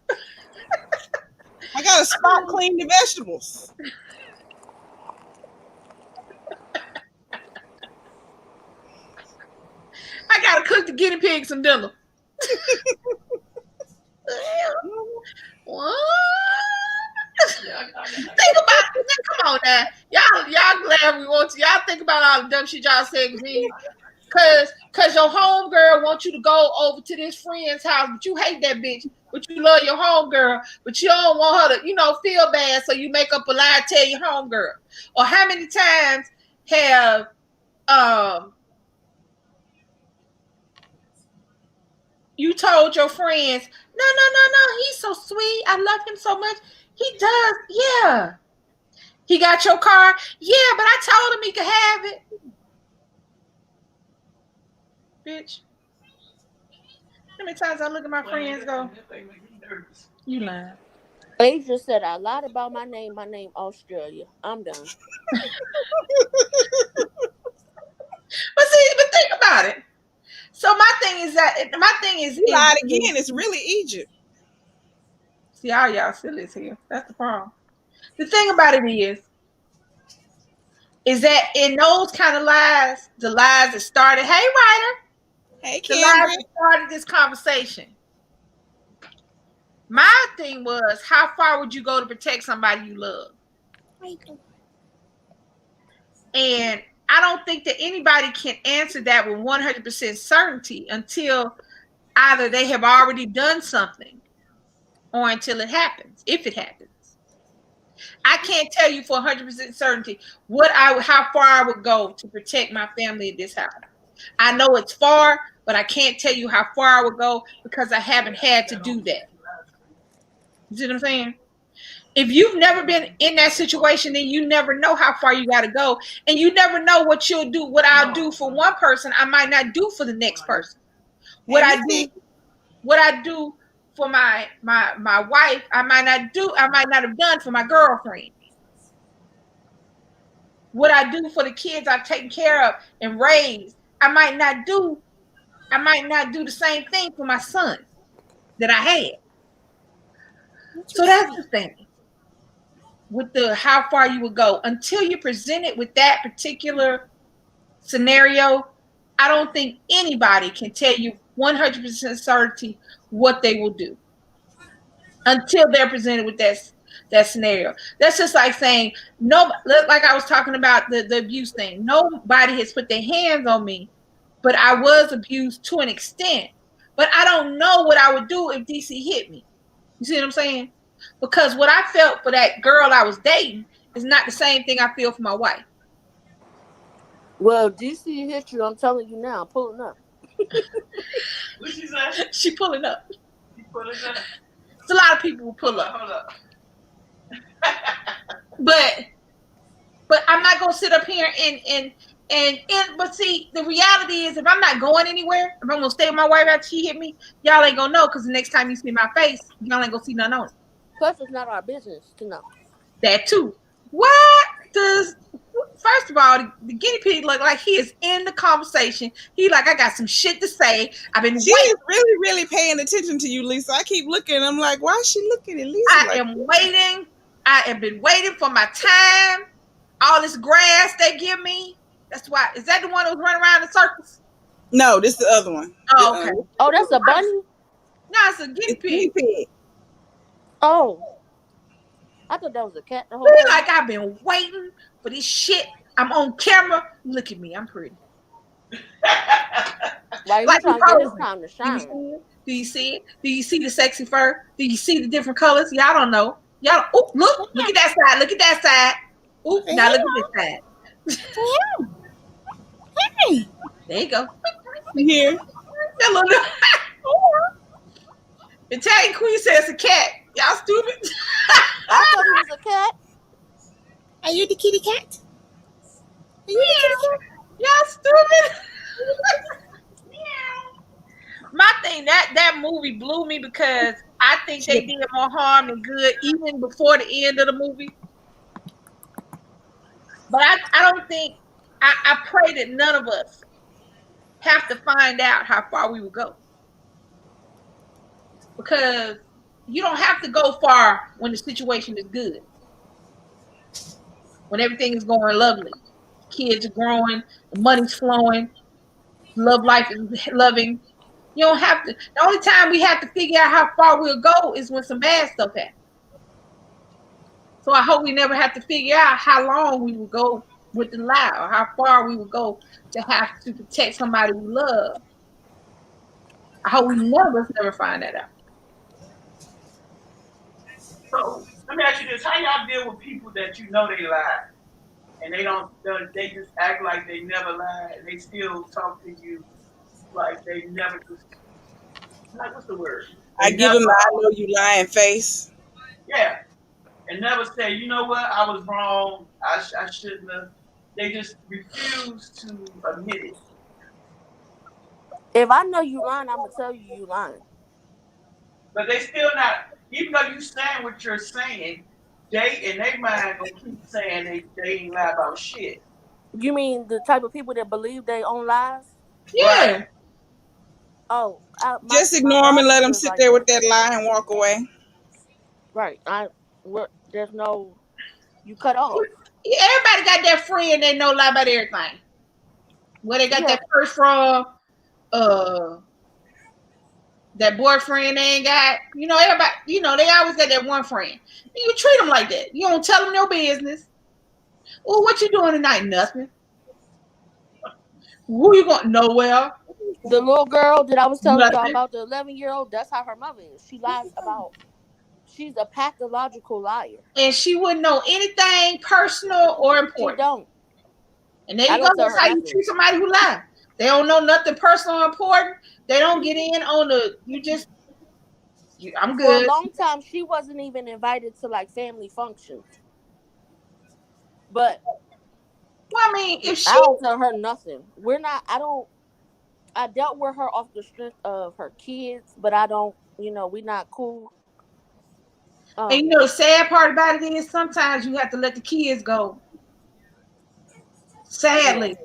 I gotta spot clean the vegetables. I gotta cook the guinea pig some dinner. What? Think about it. Come on now. Y'all glad we want to. Y'all think about all the dumb shit y'all said to me. Cause your homegirl wants you to go over to this friend's house, but you hate that bitch, but you love your homegirl, but you don't want her to, feel bad, so you make up a lie and tell your homegirl. Or how many times have you told your friends, no, he's so sweet, I love him so much. He does, yeah. He got your car, yeah, but I told him he could have it. Bitch. How many times I look at my friends go, you lying. Asia said, I lied about my name Australia. I'm done. But think about it. So my thing is you lied again. It's really Egypt. See, all y'all silly as hell. That's the problem. The thing about it is that in those kind of lies, the lies that started, hey Ryder, hey the Cameron, lies that started this conversation. My thing was, how far would you go to protect somebody you love? And I don't think that anybody can answer that with 100% certainty until either they have already done something or until it happens, if it happens. I can't tell you for 100% certainty how far I would go to protect my family in this house. I know it's far, but I can't tell you how far I would go because I haven't had to do that. You see what I'm saying? If you've never been in that situation, then you never know how far you got to go. And you never know what you'll do. What I'll do for one person, I might not do for the next person. What I do for my wife, I might not have done for my girlfriend. What I do for the kids I've taken care of and raised, I might not do the same thing for my son that I had. So that's the thing with the how far you would go until you're presented with that particular scenario. I don't think anybody can tell you 100% certainty what they will do until they're presented with that scenario. That's just like saying, no, like I was talking about the abuse thing. Nobody has put their hands on me, but I was abused to an extent. But I don't know what I would do if DC hit me. You see what I'm saying? Because what I felt for that girl I was dating is not the same thing I feel for my wife. Well, DC hit you, I'm telling you now, pulling up. What she say? She pulling up. She pulling up. It's a lot of people who pull up. Hold up. But I'm not gonna sit up here and but see, the reality is if I'm not going anywhere, if I'm gonna stay with my wife after she hit me, y'all ain't gonna know because the next time you see my face, y'all ain't gonna see nothing on it. Plus, it's not our business to know. That too. What does first of all, the guinea pig look like he is in the conversation. He like, I got some shit to say. I've been She is really, really paying attention to you, Lisa. I keep looking. I'm like, why is she looking at Lisa? I am waiting. I have been waiting for my time. All this grass they give me. That's why. Is that the one that was running around in circles? No, this is the other one. Oh, okay. Oh, that's a bunny? No, it's a guinea pig. Oh. I thought that was a cat the whole time. Like I've been waiting for this shit. I'm on camera. Look at me. I'm pretty. Why you like trying to get this time to shine? Do you see it? Do you see the sexy fur? Do you see the different colors? Y'all don't know. Y'all, oh, look at that side. Look at that side. Ooh, now look at this side. Hey. There you go. Here. Italian Queen says a cat. Y'all stupid. I thought it was a cat. Are you the kitty cat? Are you the kitty cat? Y'all stupid. My thing, that movie blew me because I think they did more harm than good even before the end of the movie. But I don't think, I pray that none of us have to find out how far we would go. Because you don't have to go far when the situation is good. When everything is going lovely. Kids are growing, the money's flowing, love life is loving. You don't have to. The only time we have to figure out how far we'll go is when some bad stuff happens. So I hope we never have to figure out how long we will go with the lie, or how far we would go to have to protect somebody we love. I hope we never find that out. So let me ask you this: how y'all deal with people that you know they lie and they don't? They just act like they never lied and they still talk to you like they never just like what's the word? I They give never him the I know you lying face. yeah and never say you know what I was wrong. I shouldn't have. They just refuse to admit it. If I know you lying, I'm gonna tell you lying. But they still not, even though you saying what you're saying, they in their mind gonna keep saying they ain't lie about shit. You mean the type of people that believe their own lies? Right. Yeah. Oh, Just my ignore him and god let him sister's sit like there that. with that lie and walk away. Right. There's no you cut off. Everybody got that friend they know lie about everything. Where they got Yeah. that purse from, uh, that boyfriend they ain't got. You know, everybody, they always got that one friend. You treat them like that. You don't tell them your business. Oh, what you doing tonight? Nothing. Who you going? Nowhere. The little girl that I was telling y'all Nothing. about, the 11-year-old, that's how her mother is. She lies about. She's a pathological liar. And she wouldn't know anything personal or She important. don't. And there I you go. don't tell That's her how you nothing. treat somebody who lie. They don't know nothing personal or important. They don't get in on the. I'm For a good. long time, she wasn't even invited to like family functions. But Well, I mean, if I she don't tell her nothing. We're not. I don't. I dealt with her off the strength of her kids, but I don't. We not cool. and the sad part about it is sometimes you have to let the kids go. Yeah. Sadly,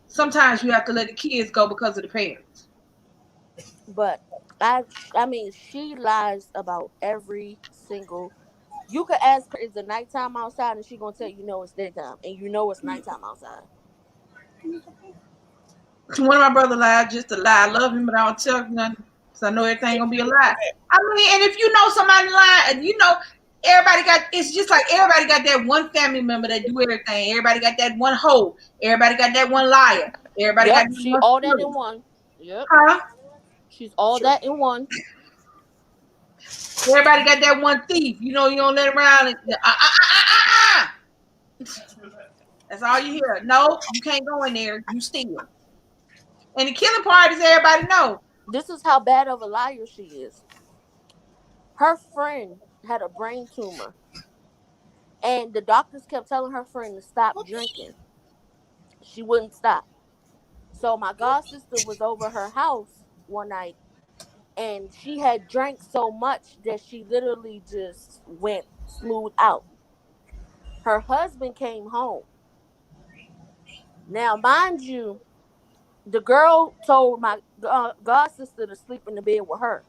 sometimes you have to let the kids go because of the parents. But I mean, she lies about every single. You could ask her, "Is it nighttime outside?" and she gonna tell you, "No, it's daytime," and it's nighttime outside. One of my brother lied just to lie. I love him, but I don't tell him nothing because I know everything gonna be a lie. I mean, and if you know somebody lying, everybody got. It's just like everybody got that one family member that do everything. Everybody got that one hoe. Everybody got that one liar. Everybody got Yep, that she one all that in stealer. one. Yep, Huh? she's all that in one. Everybody got that one thief. You don't let him around. That's all you hear. No, you can't go in there. You steal. And the killing part is everybody know. This is how bad of a liar she is. Her friend had a brain tumor, and the doctors kept telling her friend to stop drinking. She wouldn't stop. So my god sister was over her house one night, and she had drank so much that she literally just went smooth out. Her husband came home. Now, mind you, the girl told my god sister to sleep in the bed with her,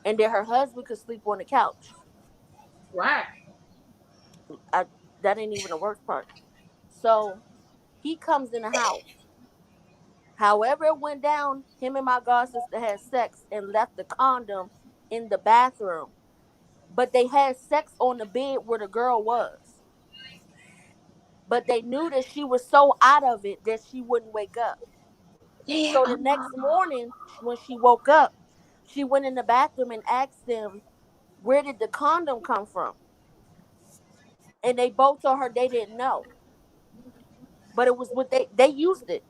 and that her husband could sleep on the couch. Right. I, that ain't even the worst part. So he comes in the house. However, it went down, him and my god sister had sex and left the condom in the bathroom. But they had sex on the bed where the girl was. But they knew that she was so out of it that she wouldn't wake up. Yeah. So the next morning, when she woke up, she went in the bathroom and asked them, "Where did the condom come from?" And they both told her they didn't know. But it was what they used it.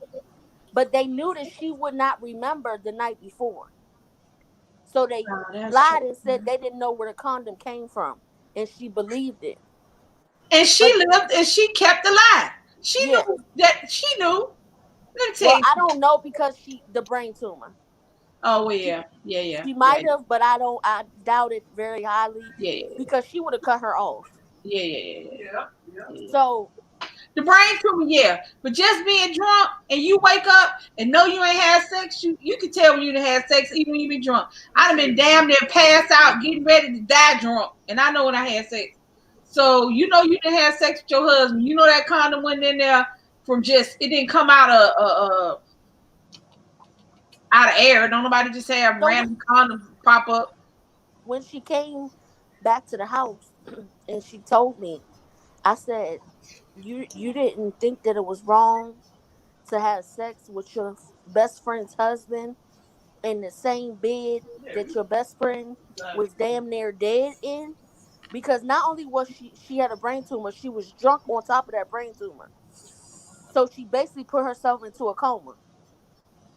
But they knew that she would not remember the night before. So they Oh, that's lied true. and said they didn't know where the condom came from. And she believed it. And she But lived and she kept alive. She yeah. knew that she knew. Let me tell Well, you. I don't know because the brain tumor. Oh well, She yeah. Yeah, yeah. she Yeah. might have, but I doubt it very highly Yeah, yeah, because she would have cut her off. yeah, yeah, yeah, yeah. Yeah, yeah. Yeah. So The brain tumor, yeah. But just being drunk and you wake up and know you ain't had sex, you can tell when you done had sex even when you be drunk. I'd have been damn near passed out, getting ready to die drunk, and I know when I had sex. So you didn't have sex with your husband. You know that condom went in there from just it didn't come out of air. Don't nobody just have so random condoms pop up. when she came back to the house and she told me, I said, you didn't think that it was wrong to have sex with your best friend's husband in the same bed that your best friend was damn near dead in? Because not only was she had a brain tumor, she was drunk on top of that brain tumor. So she basically put herself into a coma.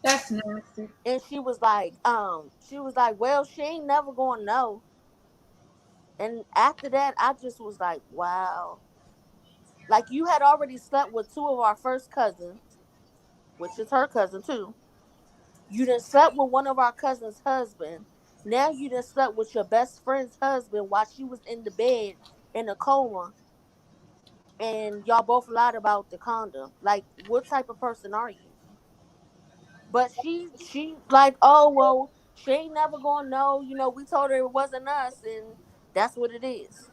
That's nasty. And she was like, well, she ain't never gonna know. And after that, I just was like, wow. Like, you had already slept with two of our first cousins, which is her cousin too. You done slept with one of our cousins' husband. Now you done slept with your best friend's husband while she was in the bed in a coma, and y'all both lied about the condom. Like, what type of person are you? But she like, oh well, she ain't never gonna know. You know, we told her it wasn't us, and that's what it is.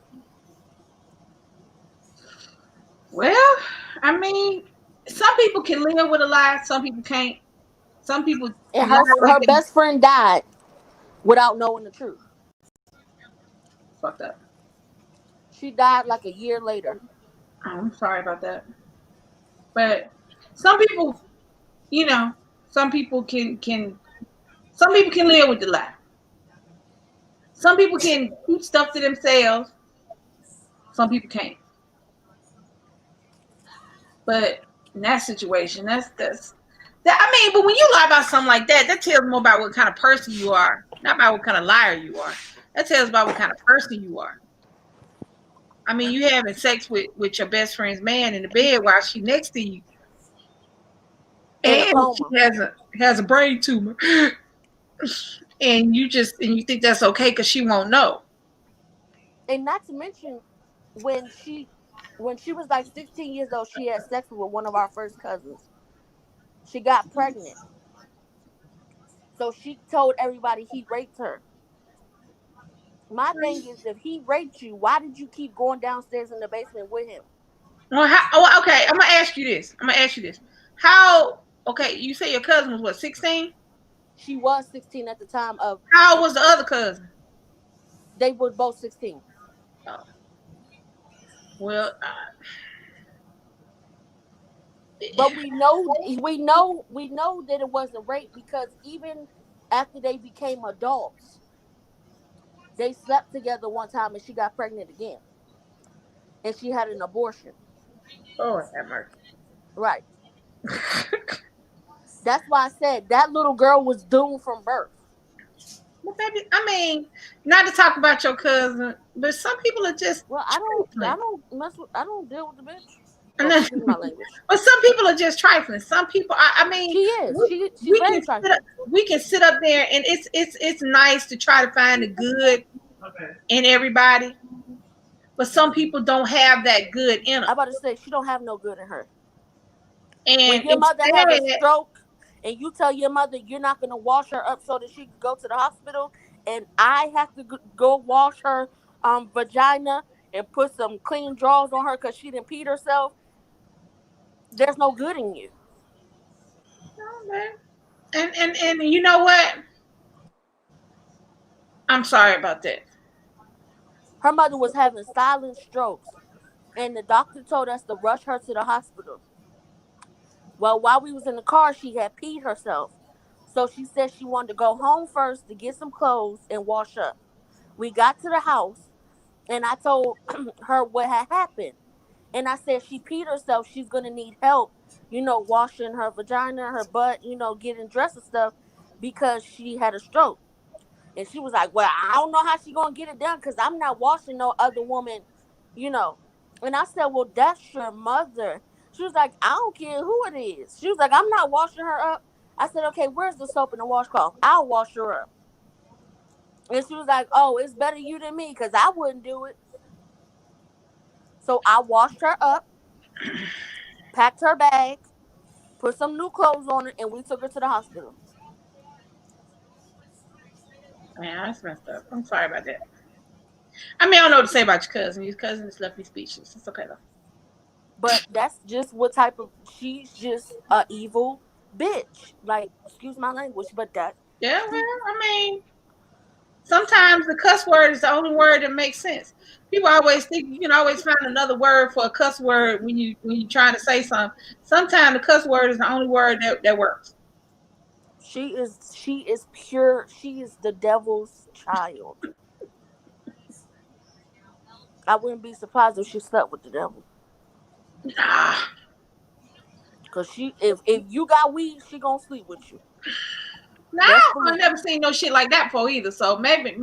Well, I mean, some people can live with a lie, some people can't. Some people And lie like her they best friend died without knowing the truth. fucked up. She died like a year later. Oh, I'm sorry about that. But some people, you know, some people can live with the lie. Some people can keep stuff to themselves. Some people can't. But in that situation, that's that. I mean, but when you lie about something like that, that tells more about what kind of person you are, not about what kind of liar you are. That tells about what kind of person you are. I mean, you having sex with your best friend's man in the bed while she next to you, In a and she coma. has a brain tumor, and you think that's okay because she won't know. And not to mention, when she was like 16 years old, she had sex with one of our first cousins. She got pregnant. So she told everybody he raped her. My thing is, if he raped you, why did you keep going downstairs in the basement with him? Well, okay, I'm gonna ask you this. How? Okay, you say your cousin was what, 16? She was 16 at the time of How old was the other cousin? they were both 16. Oh, well, But we know that it wasn't rape because even after they became adults, they slept together one time and she got pregnant again. And she had an abortion. oh, have mercy. Right. That's why I said that little girl was doomed from birth. Well, baby, I mean, not to talk about your cousin, but some people are just Well, trifling. I don't deal with the bitch. And Oh, then, excuse my language. but some people are just trifling. Some people, I mean, She is. She's we very can trifling. we can sit up there, and it's nice to try to find the good in everybody, but some people don't have that good in them, I'm about to say she don't have no good in her. When and your mother had a instead, stroke and you tell your mother you're not gonna wash her up so that she can go to the hospital, and I have to go wash her vagina and put some clean drawers on her because she didn't pee herself, there's no good in you. oh, man. And you know what? I'm sorry about that. Her mother was having silent strokes, and the doctor told us to rush her to the hospital. Well, while we was in the car, she had peed herself. So she said she wanted to go home first to get some clothes and wash up. We got to the house and I told her what had happened. And I said she peed herself. She's going to need help, washing her vagina, her butt, getting dressed and stuff because she had a stroke. And she was like, well, I don't know how she going to get it done because I'm not washing no other woman, you know. And I said, well, that's your mother. She was like, I don't care who it is. She was like, I'm not washing her up. I said, okay, where's the soap and the washcloth? I'll wash her up. And she was like, oh, it's better you than me because I wouldn't do it. So I washed her up, packed her bag, put some new clothes on her, and we took her to the hospital. Man, that's messed up. I'm sorry about that. I mean, I don't know what to say about your cousin. Your cousin just left me speechless. It's okay though. But that's just what type of, she's just a evil bitch. Like, excuse my language, but that. Yeah, well, I mean, sometimes the cuss word is the only word that makes sense. People always think you can always find another word for a cuss word when you're trying to say something. Sometimes the cuss word is the only word that works. She is pure. She is the devil's child. I wouldn't be surprised if she slept with the devil. Nah, Cause if you got weed, she gonna sleep with you. nah, Best I've believe. never seen no shit like that before either. So maybe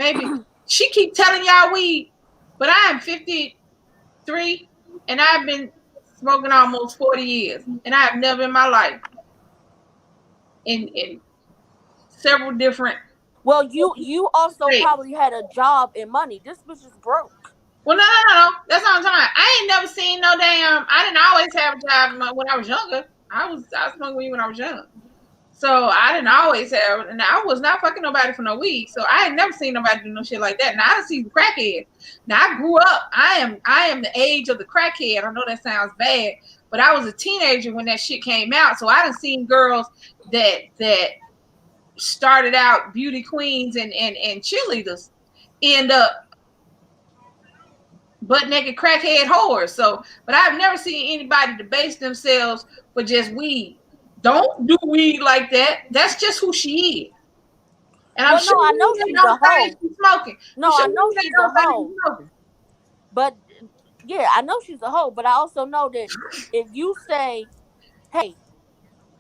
she keep telling y'all weed, but I am 53 and I've been smoking almost 40 years, and I have never in my life in several different Well, you also states. probably had a job and money. This bitch is broke. Well, no. That's what I'm talking about. I ain't never seen no damn. I didn't always have a job when I was younger. I smoked weed when I was young. So I didn't always have, and I was not fucking nobody for no weed. So I ain't never seen nobody do no shit like that. Now I see the crackhead. Now I grew up. I am the age of the crackhead. I know that sounds bad, but I was a teenager when that shit came out. So I done seen girls that started out beauty queens and cheerleaders end up butt naked crackhead whores. So, but I've never seen anybody debase themselves for just weed. Don't do weed like that. That's just who she is. And I'm Well, sure no, I know they she's a don't think hoe. she's smoking. I'm No, sure I know they she's a don't think hoe. she's smoking. But yeah, I know she's a hoe. But I also know that if you say, "Hey,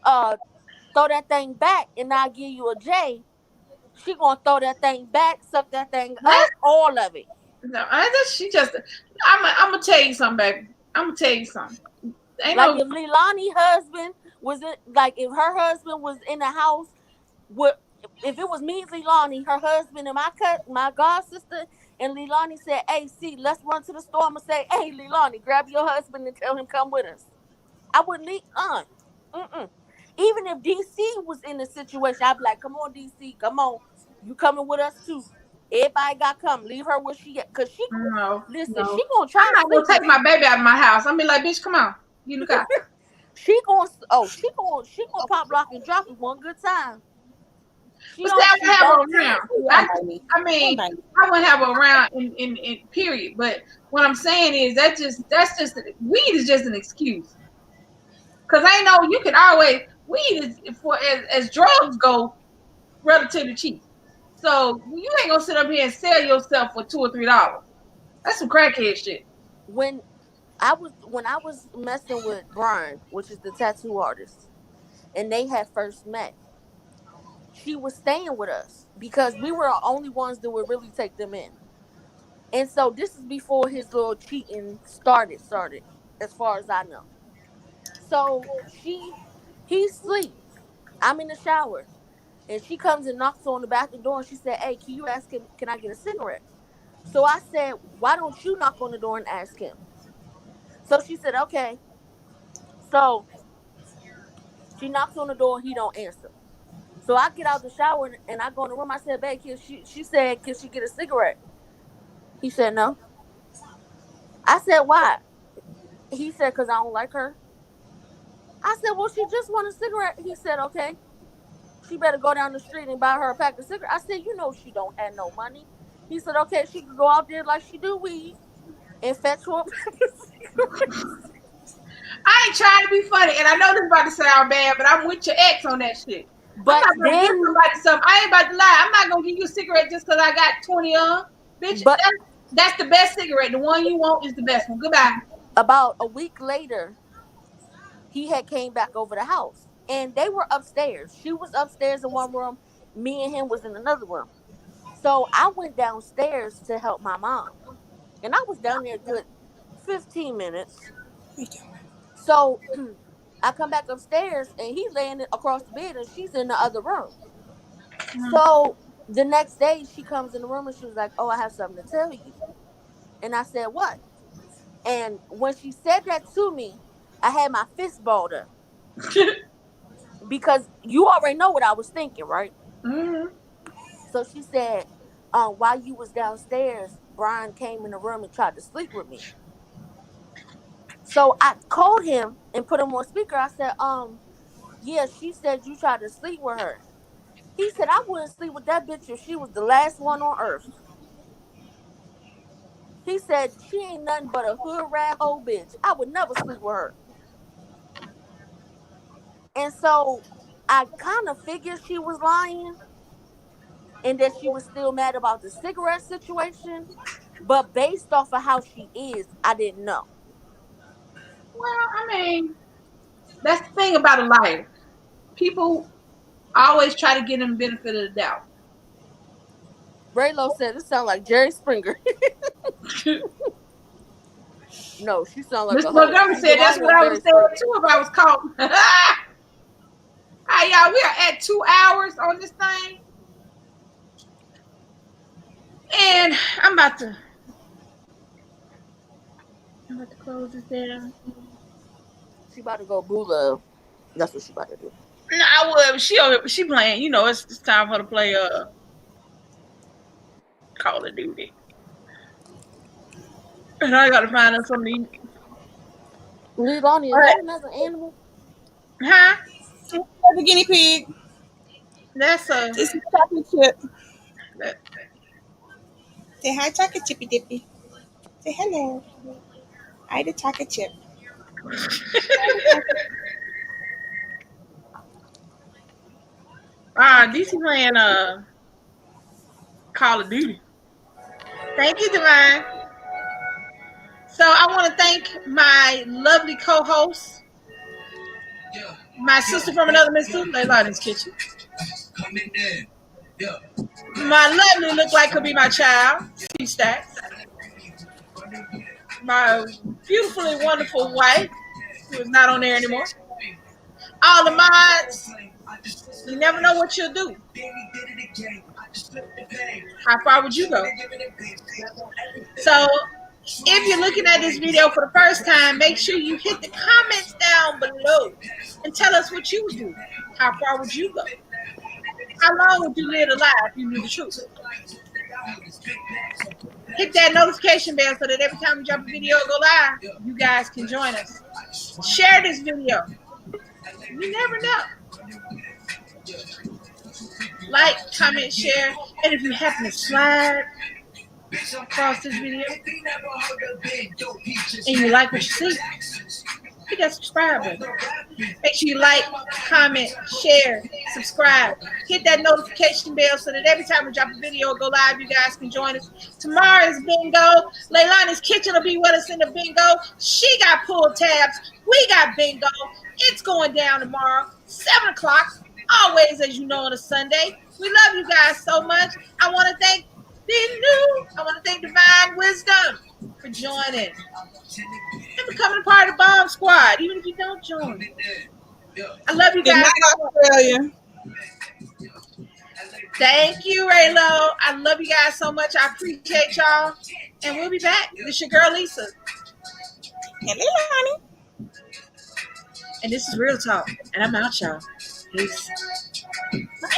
uh, throw that thing back," and I give you a J, she gonna throw that thing back, suck that thing That's up, all of it. no, she just. I'm gonna tell you something, baby. I'm gonna tell you something. Ain't Like no. if Leilani husband was in, like if her husband was in the house, with if it was me, Leilani, her husband, and my god sister, and Leilani said, "Hey, see, let's run to the store." I'ma say, "Hey, Leilani, grab your husband and tell him come with us." I wouldn't leave. Mm-mm. Even if DC was in the situation, I'd be like, "Come on, DC, come on, you coming with us too." Everybody got come. Leave her where she at, cause No, listen. no. She gonna I'm try to not gonna sleep take with my you. baby out of my house. I'm be like, bitch, come on. Get in the car. She gonna pop lock and drop it one good time. But see, I She would have her don't around. care. Yeah, I, baby. I mean, I wouldn't have her around in period. But what I'm saying is that's just weed is just an excuse. Cause I know you can always weed is for as drugs go relatively cheap. So you ain't gonna sit up here and sell yourself for $2 or $3. That's some crackhead shit. When when I was messing with Brian, which is the tattoo artist, and they had first met, she was staying with us because we were the only ones that would really take them in. And so this is before his little cheating started, as far as I know. So he sleep. I'm in the shower. And she comes and knocks on the bathroom door and she said, "Hey, can you ask him, can I get a cigarette?" So I said, "Why don't you knock on the door and ask him?" So she said, "Okay." So she knocks on the door, he don't answer. So I get out the shower and I go in the room. I said, "Babe, she said, can she get a cigarette?" He said, "No." I said, "Why?" He said, "Because I don't like her." I said, "Well, she just want a cigarette." He said, "Okay. She better go down the street and buy her a pack of cigarettes." I said, "You know she don't have no money." He said, "Okay, she could go out there like she do weed and fetch her a pack of cigarettes." I ain't trying to be funny, and I know this about to sound bad, but I'm with your ex on that shit. I'm But not gonna give then, somebody something. I ain't about to lie. I'm not gonna give you a cigarette just because I got 20 on. Bitch, but that's the best cigarette. The one you want is the best one. Goodbye. about a week later, he had came back over the house and they were upstairs. She was upstairs in one room, me and him was in another room. So I went downstairs to help my mom, and I was down there a good 15 minutes. So I come back upstairs and he's laying across the bed and she's in the other room. So the next day she comes in the room and she was like, "Oh, I have something to tell you." And I said, "What?" And when she said that to me, I had my fist balled up because you already know what I was thinking, right? Mm-hmm. So she said, while you was downstairs, Brian came in the room and tried to sleep with me. So I called him and put him on speaker. I said, yeah, she said you tried to sleep with her. He said, "I wouldn't sleep with that bitch if she was the last one on earth." He said she ain't nothing but a hood rat hoe bitch. I would never sleep with her. And so I kind of figured she was lying and that she was still mad about the cigarette situation. But based off of how she is, I didn't know. Well, I mean, that's the thing about a liar. People always try to give them the benefit of the doubt. Raylo said it sounds like Jerry Springer. No, she sounds like Mr. a hoe. Montgomery She said that's belong what on I would Jerry have said Springer. too if I was caught. Hi, y'all. We are at 2 hours on this thing. And I'm about to close this down. She about to go boo love. That's what she about to do. No, I would. She playing. You know, it's time for her to play Call of Duty. And I gotta find her something to eat. Leilani, is that another animal? Huh? The guinea pig. That's a. It's a chocolate chip. That, Say hi, chocolate chippy dippy. Say hello. I the chocolate chip. DC playing Call of Duty. Thank you, Divine. So I want to thank my lovely co-host, my sister from another mister, Leilani's Kitchen. My lovely look like could be my child, P.O.BOX. My beautifully wonderful wife, who is not on there anymore. All the mods, you never know what you'll do. How far would you go? So if you're looking at this video for the first time, make sure you hit the comments down below and tell us what you would do. How far would you go? How long would you live a life if you knew the truth? Hit that notification bell so that every time we drop a video go live, you guys can join us. Share this video. You never know. Like, comment, share, and if you happen to slide across this video and you like what you see, hit that subscribe button. Make sure you like, comment, share, subscribe. Hit that notification bell so that every time we drop a video or go live, you guys can join us. Tomorrow is bingo. Leilani's Kitchen will be with us in the bingo. She got pull tabs. We got bingo. It's going down tomorrow, 7 o'clock. Always, as you know, on a Sunday. We love you guys so much. I want to thank Divine Wisdom for joining and becoming a part of the Bomb Squad, even if you don't join. I love you Good guys. night, Australia. Thank you, Raylo. I love you guys so much. I appreciate y'all. And we'll be back. This your girl, Lisa. Hello, honey. And this is Real Talk. And I'm out, y'all. Peace. Bye.